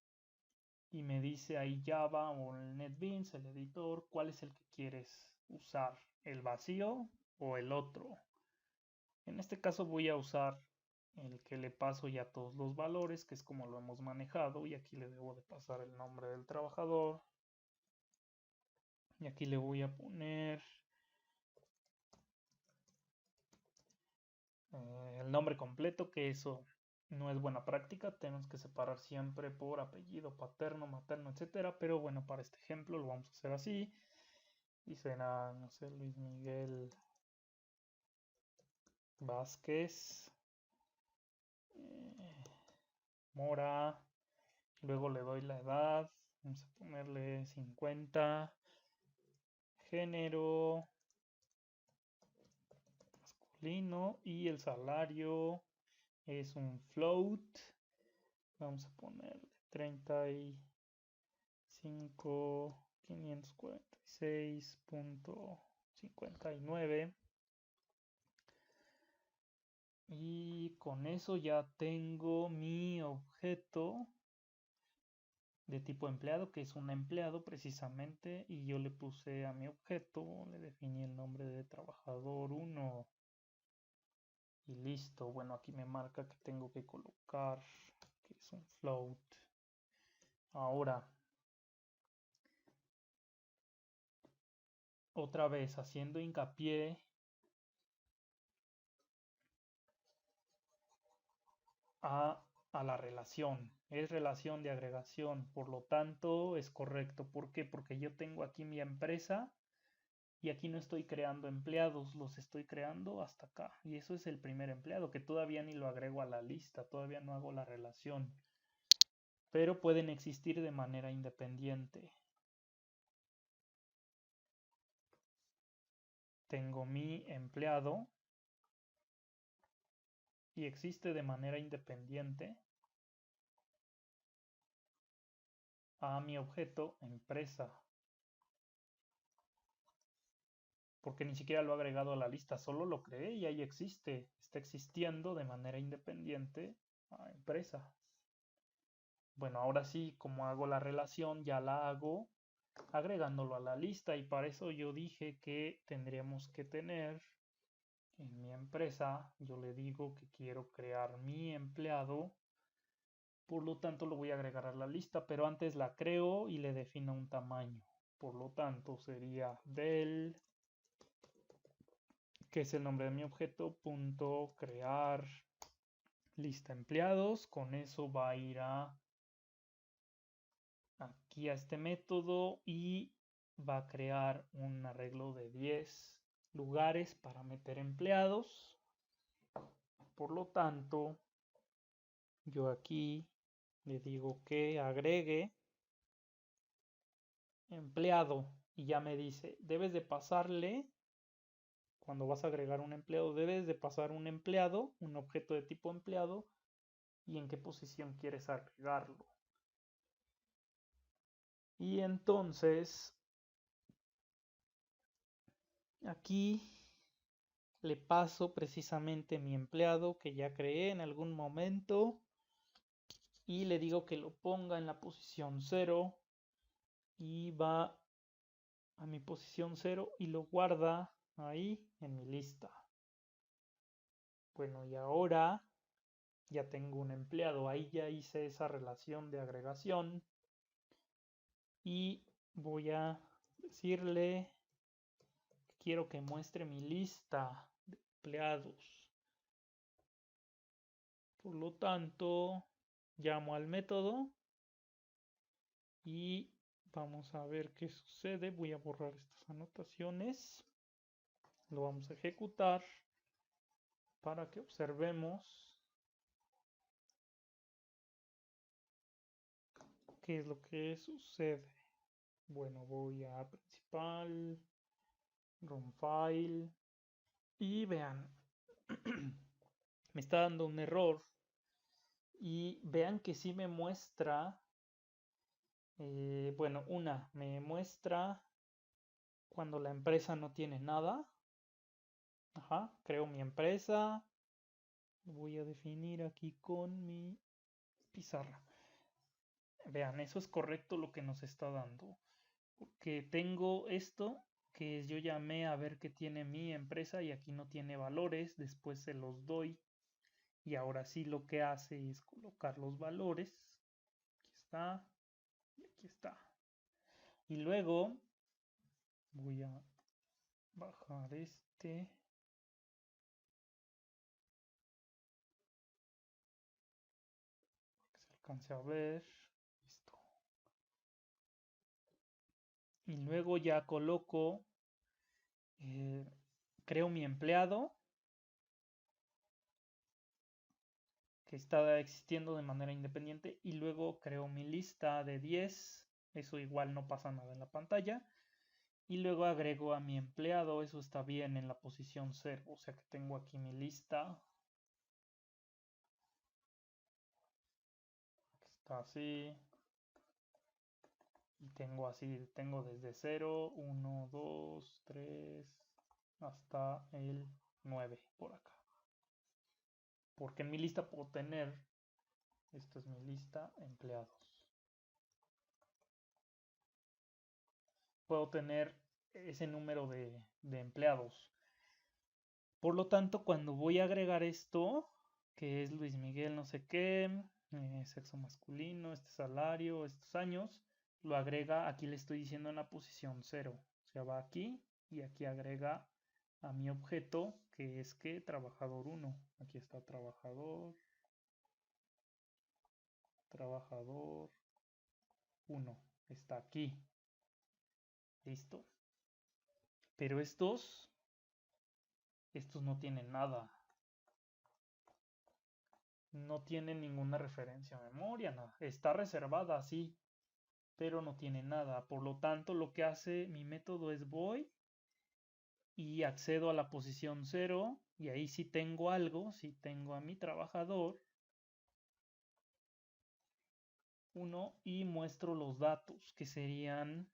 y me dice ahí Java o el NetBeans, el editor, cuál es el que quieres usar, el vacío o el otro. En este caso voy a usar el que le paso ya todos los valores, que es como lo hemos manejado, y aquí le debo de pasar el nombre del trabajador. Y aquí le voy a poner el nombre completo, que eso no es buena práctica, tenemos que separar siempre por apellido paterno, materno, etcétera, pero bueno, para este ejemplo lo vamos a hacer así y será, no sé, Luis Miguel Vázquez Mora, luego le doy la edad, vamos a ponerle 50, género masculino y el salario es un float, vamos a ponerle 35.546.59 y con eso ya tengo mi objeto de tipo empleado, que es un empleado precisamente, y yo le puse a mi objeto, le definí el nombre de trabajador 1 y listo. Bueno, aquí me marca que tengo que colocar que es un float. Ahora, otra vez haciendo hincapié a la relación. Es relación de agregación, por lo tanto es correcto. ¿Por qué? Porque yo tengo aquí mi empresa y aquí no estoy creando empleados, los estoy creando hasta acá. Y eso es el primer empleado, que todavía ni lo agrego a la lista, todavía no hago la relación. Pero pueden existir de manera independiente. Tengo mi empleado y existe de manera independiente a mi objeto empresa. Porque ni siquiera lo he agregado a la lista, solo lo creé y ahí existe. Está existiendo de manera independiente a empresa. Bueno, ahora sí, como hago la relación, ya la hago agregándolo a la lista y para eso yo dije que tendríamos que tener en mi empresa, yo le digo que quiero crear mi empleado, por lo tanto lo voy a agregar a la lista, pero antes la creo y le defino un tamaño. Por lo tanto sería del, que es el nombre de mi objeto, punto crear lista empleados. Con eso va a ir aquí a este método y va a crear un arreglo de 10 lugares para meter empleados. Por lo tanto, yo aquí le digo que agregue empleado y ya me dice, debes de pasarle, cuando vas a agregar un empleado, debes de pasar un empleado, un objeto de tipo empleado y en qué posición quieres agregarlo. Y entonces, aquí le paso precisamente mi empleado que ya creé en algún momento y le digo que lo ponga en la posición 0 y va a mi posición 0 y lo guarda ahí en mi lista. Bueno, y ahora ya tengo un empleado, ahí ya hice esa relación de agregación y voy a decirle que quiero que muestre mi lista de empleados. Por lo tanto, llamo al método y vamos a ver qué sucede. Voy a borrar estas anotaciones. Lo vamos a ejecutar para que observemos qué es lo que sucede. Bueno, voy a principal, run file y vean, me está dando un error y vean que sí me muestra, bueno, me muestra cuando la empresa no tiene nada. Ajá, creo mi empresa, voy a definir aquí con mi pizarra. Vean, eso es correcto lo que nos está dando. Porque tengo esto que yo llamé a ver qué tiene mi empresa y aquí no tiene valores, después se los doy y ahora sí lo que hace es colocar los valores. Aquí está y aquí está. Y luego voy a bajar este alcance a ver. Listo. Y luego ya coloco, creo mi empleado, que está existiendo de manera independiente, y luego creo mi lista de 10, eso igual no pasa nada en la pantalla, y luego agrego a mi empleado, eso está bien en la posición 0, o sea que tengo aquí mi lista, está así, y tengo así, tengo desde 0, 1, 2, 3, hasta el 9 por acá. Porque en mi lista puedo tener, esto es mi lista, empleados. Puedo tener ese número de empleados. Por lo tanto, cuando voy a agregar esto, que es Luis Miguel no sé qué, sexo masculino, este salario, estos años, lo agrega, aquí le estoy diciendo en la posición 0. O sea, va aquí y aquí agrega a mi objeto, que es que trabajador 1. Aquí está trabajador 1. Está aquí. Listo. Pero estos no tienen nada. No tienen ninguna referencia a memoria, nada. Está reservada, sí, pero no tiene nada. Por lo tanto, lo que hace mi método es voy y accedo a la posición 0 y ahí sí tengo algo, sí tengo a mi trabajador 1 y muestro los datos que serían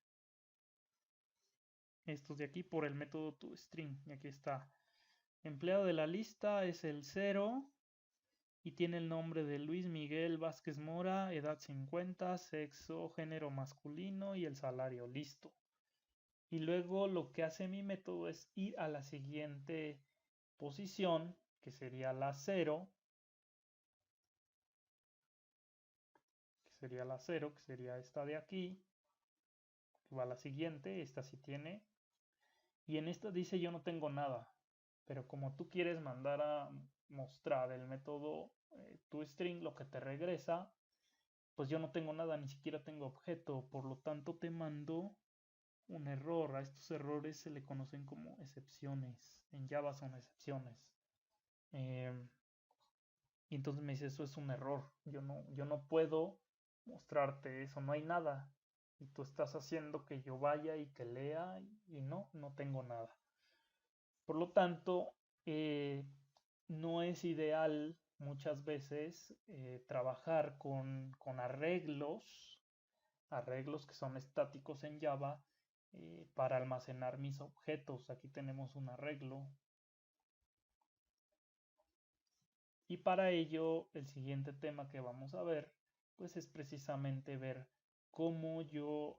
estos de aquí por el método toString. Y aquí está. Empleado de la lista es el 0 y tiene el nombre de Luis Miguel Vázquez Mora, edad 50, sexo, género masculino y el salario. Listo. Y luego lo que hace mi método es ir a la siguiente posición, que sería la 0, que sería esta de aquí, que va a la siguiente, esta sí tiene, y en esta dice yo no tengo nada, pero como tú quieres mandar a mostrar el método toString, lo que te regresa, pues yo no tengo nada, ni siquiera tengo objeto, por lo tanto te mando un error. A estos errores se le conocen como excepciones. En Java son excepciones. Y entonces me dice, eso es un error. Yo no puedo mostrarte eso, no hay nada. Y tú estás haciendo que yo vaya y que lea y no tengo nada. Por lo tanto, no es ideal muchas veces trabajar con arreglos que son estáticos en Java para almacenar mis objetos. Aquí tenemos un arreglo. Y para ello, el siguiente tema que vamos a ver, pues es precisamente ver cómo yo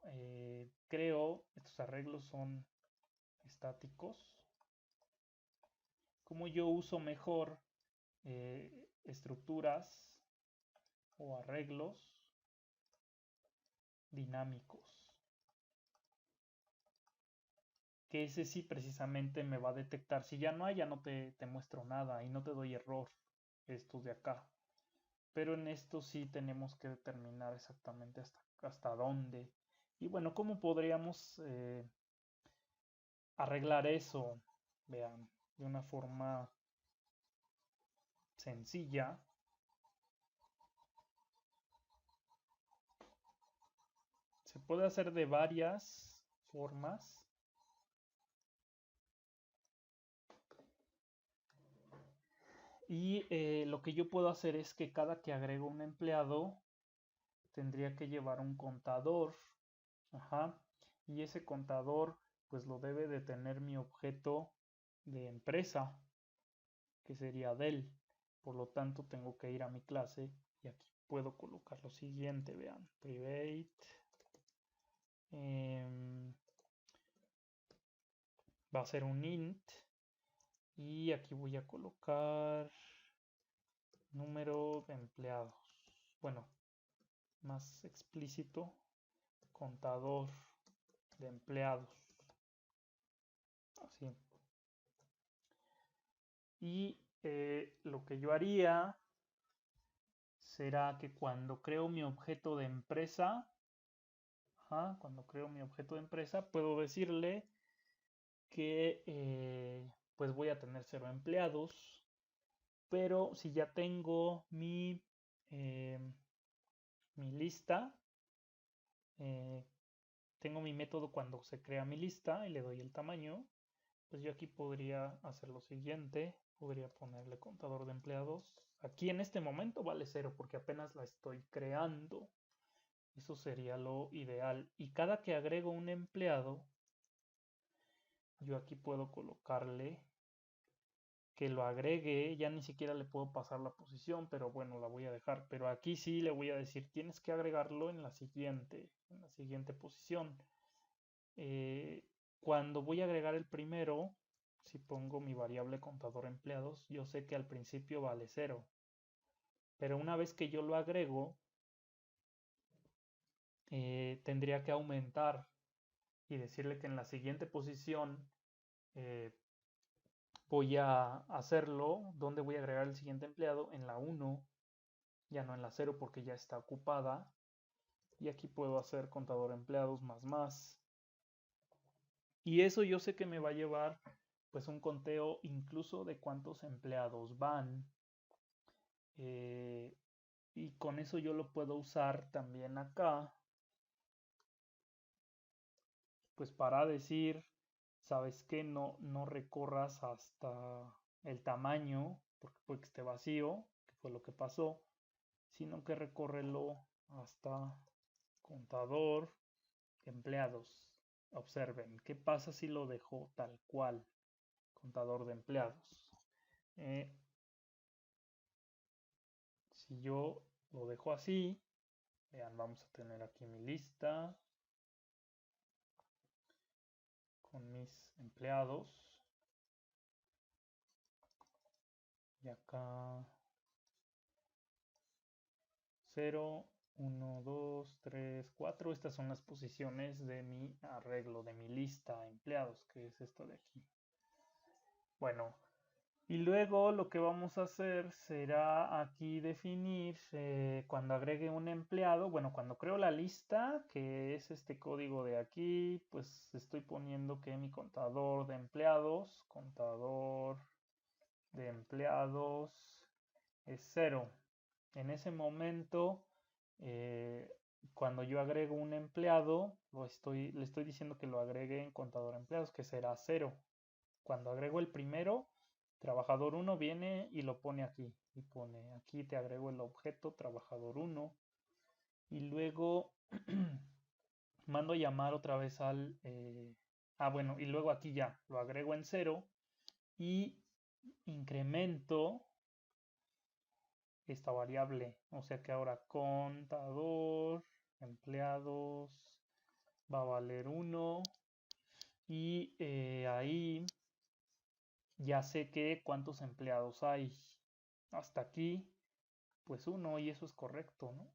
creo, estos arreglos son estáticos, cómo yo uso mejor estructuras o arreglos dinámicos. Que ese sí precisamente me va a detectar. Si ya no hay, ya no te muestro nada y no te doy error. Estos de acá. Pero en esto sí tenemos que determinar exactamente hasta dónde. Y bueno, ¿cómo podríamos arreglar eso? Vean, de una forma sencilla. Se puede hacer de varias formas. Y lo que yo puedo hacer es que cada que agrego un empleado, tendría que llevar un contador. Ajá. Y ese contador, pues lo debe de tener mi objeto de empresa, que sería del. Por lo tanto, tengo que ir a mi clase y aquí puedo colocar lo siguiente. Vean, private. Va a ser un int. Y aquí voy a colocar número de empleados. Bueno, más explícito, contador de empleados. Así. Y lo que yo haría será que cuando creo mi objeto de empresa, puedo decirle que pues voy a tener 0 empleados, pero si ya tengo mi lista, tengo mi método cuando se crea mi lista y le doy el tamaño, pues yo aquí podría hacer lo siguiente, podría ponerle contador de empleados. Aquí en este momento vale 0 porque apenas la estoy creando. Eso sería lo ideal. Y cada que agrego un empleado, yo aquí puedo colocarle que lo agregue, ya ni siquiera le puedo pasar la posición, pero bueno, la voy a dejar. Pero aquí sí le voy a decir, tienes que agregarlo en la siguiente posición. Cuando voy a agregar el primero, si pongo mi variable contador empleados, yo sé que al principio vale 0. Pero una vez que yo lo agrego, tendría que aumentar y decirle que en la siguiente posición voy a hacerlo, donde voy a agregar el siguiente empleado, en la 1, ya no en la 0 porque ya está ocupada. Y aquí puedo hacer contador empleados más. Y eso yo sé que me va a llevar pues un conteo incluso de cuántos empleados van. Y con eso yo lo puedo usar también acá, pues para decir, sabes que no recorras hasta el tamaño, porque puede que esté vacío, que fue lo que pasó, sino que recórrelo hasta contador empleados. Observen, ¿qué pasa si lo dejo tal cual? Contador de empleados. Si yo lo dejo así, vean, vamos a tener aquí mi lista con mis empleados. Y acá 0, 1, 2, 3, 4. Estas son las posiciones de mi arreglo, de mi lista de empleados, que es esto de aquí. Bueno, y luego lo que vamos a hacer será aquí definir cuando agregue un empleado, bueno, cuando creo la lista, que es este código de aquí, pues estoy poniendo que mi contador de empleados es 0. En ese momento, cuando yo agrego un empleado, le estoy diciendo que lo agregue en contador de empleados, que será 0. Cuando agrego el primero, trabajador 1 viene y lo pone aquí. Y pone aquí te agrego el objeto trabajador 1. Y luego mando a llamar otra vez al... bueno, y luego aquí ya lo agrego en 0 y incremento esta variable. O sea que ahora contador empleados va a valer 1 y ahí ya sé que cuántos empleados hay. Hasta aquí, pues 1 y eso es correcto, ¿no?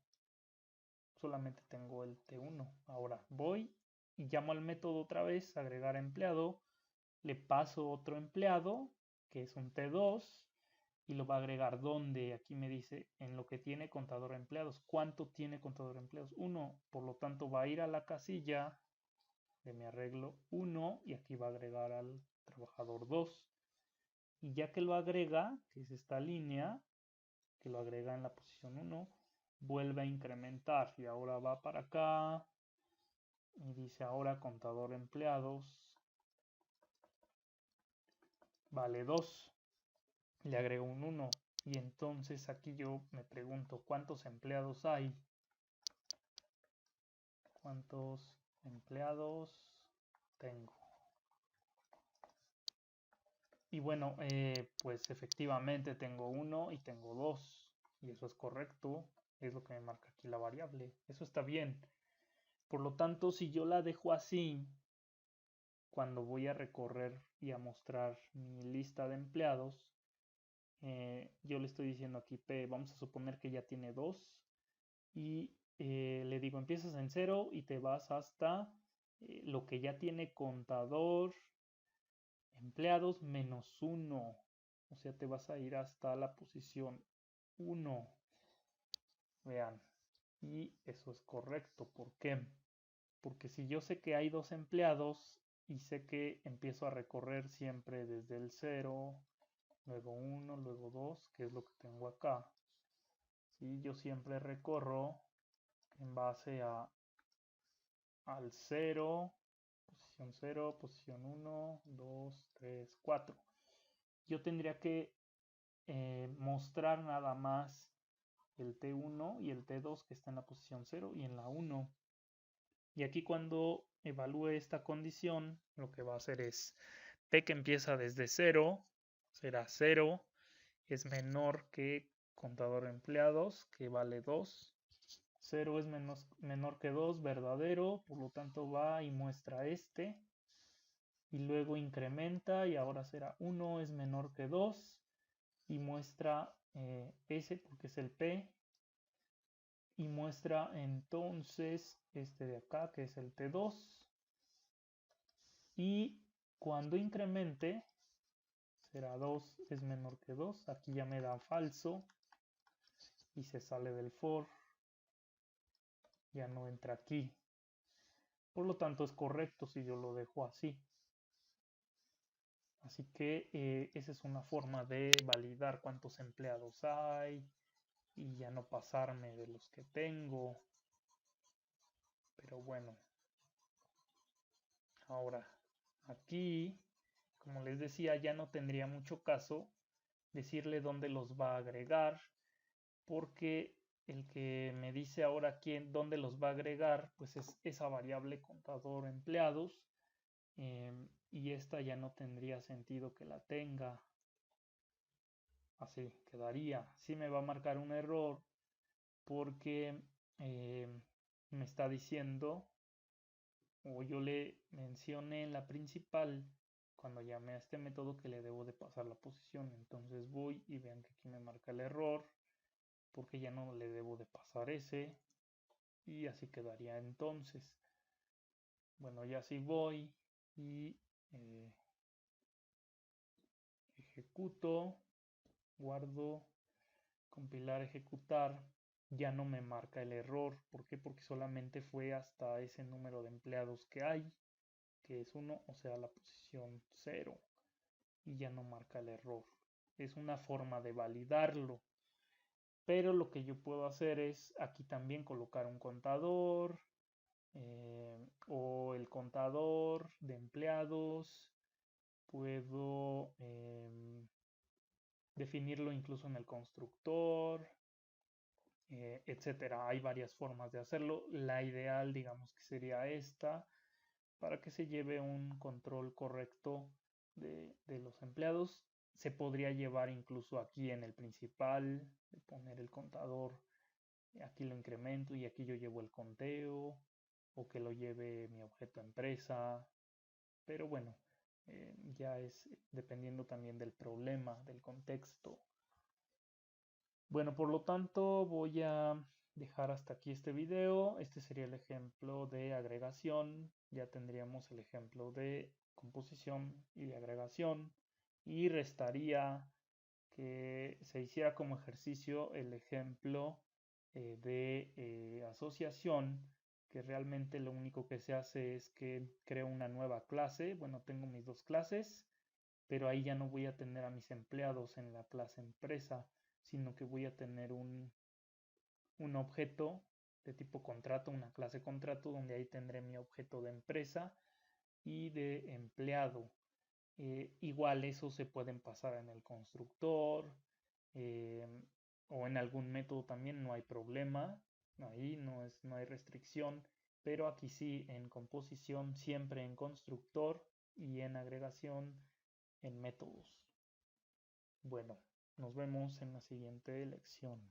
Solamente tengo el T1. Ahora voy y llamo al método otra vez, agregar empleado, le paso otro empleado, que es un T2, y lo va a agregar donde, aquí me dice, en lo que tiene contador de empleados. ¿Cuánto tiene contador de empleados? 1, por lo tanto va a ir a la casilla de mi arreglo 1 y aquí va a agregar al trabajador 2. Y ya que lo agrega, que es esta línea, que lo agrega en la posición 1, vuelve a incrementar y ahora va para acá y dice ahora contador de empleados vale 2, le agrego un 1 y entonces aquí yo me pregunto ¿cuántos empleados hay? ¿Cuántos empleados tengo? Y bueno, pues efectivamente tengo 1 y tengo 2 y eso es correcto, es lo que me marca aquí la variable, eso está bien. Por lo tanto, si yo la dejo así, cuando voy a recorrer y a mostrar mi lista de empleados, yo le estoy diciendo aquí P, vamos a suponer que ya tiene 2 y le digo empiezas en 0 y te vas hasta lo que ya tiene contador empleados menos 1, o sea te vas a ir hasta la posición 1. Vean, y eso es correcto. ¿Por qué? Porque si yo sé que hay dos empleados y sé que empiezo a recorrer siempre desde el 0, luego 1, luego 2, que es lo que tengo acá. ¿Sí? Yo siempre recorro en base al 0, posición 0, posición 1, 2, 3, 4. Yo tendría que mostrar nada más el T1 y el T2 que está en la posición 0 y en la 1. Y aquí cuando evalúe esta condición, lo que va a hacer es P que empieza desde 0, será 0, es menor que contador de empleados, que vale 2. 0 es menor que 2, verdadero, por lo tanto va y muestra este. Y luego incrementa y ahora será 1 es menor que 2 y muestra ese porque es el P. Y muestra entonces este de acá que es el T2. Y cuando incremente será 2 es menor que 2. Aquí ya me da falso y se sale del for. Ya no entra aquí. Por lo tanto es correcto si yo lo dejo así. Así que esa es una forma de validar cuántos empleados hay y ya no pasarme de los que tengo. Pero bueno, ahora aquí, como les decía, ya no tendría mucho caso decirle dónde los va a agregar, porque el que me dice ahora dónde los va a agregar, pues es esa variable contador empleados, y esta ya no tendría sentido que la tenga. Así quedaría. Sí me va a marcar un error porque me está diciendo, o yo le mencioné en la principal cuando llamé a este método que le debo de pasar la posición. Entonces voy y vean que aquí me marca el error porque ya no le debo de pasar ese y así quedaría entonces. Bueno, ya sí voy y ejecuto, guardo, compilar, ejecutar, ya no me marca el error. ¿Por qué? Porque solamente fue hasta ese número de empleados que hay, que es 1, o sea, la posición 0, y ya no marca el error. Es una forma de validarlo. Pero lo que yo puedo hacer es aquí también colocar un contador o el contador de empleados. Puedo definirlo incluso en el constructor, etcétera. Hay varias formas de hacerlo. La ideal, digamos que sería esta, para que se lleve un control correcto de los empleados. Se podría llevar incluso aquí en el principal, de poner el contador, aquí lo incremento y aquí yo llevo el conteo, o que lo lleve mi objeto empresa. Pero bueno, ya es dependiendo también del problema, del contexto. Bueno, por lo tanto voy a dejar hasta aquí este video. Este sería el ejemplo de agregación. Ya tendríamos el ejemplo de composición y de agregación. Y restaría que se hiciera como ejercicio el ejemplo de asociación, que realmente lo único que se hace es que creo una nueva clase. Bueno, tengo mis dos clases, pero ahí ya no voy a tener a mis empleados en la clase empresa, sino que voy a tener un objeto de tipo contrato, una clase contrato, donde ahí tendré mi objeto de empresa y de empleado. Igual eso se pueden pasar en el constructor eh, o en algún método también, no hay problema, ahí no hay restricción, pero aquí sí, en composición siempre en constructor y en agregación en métodos. Bueno, nos vemos en la siguiente lección.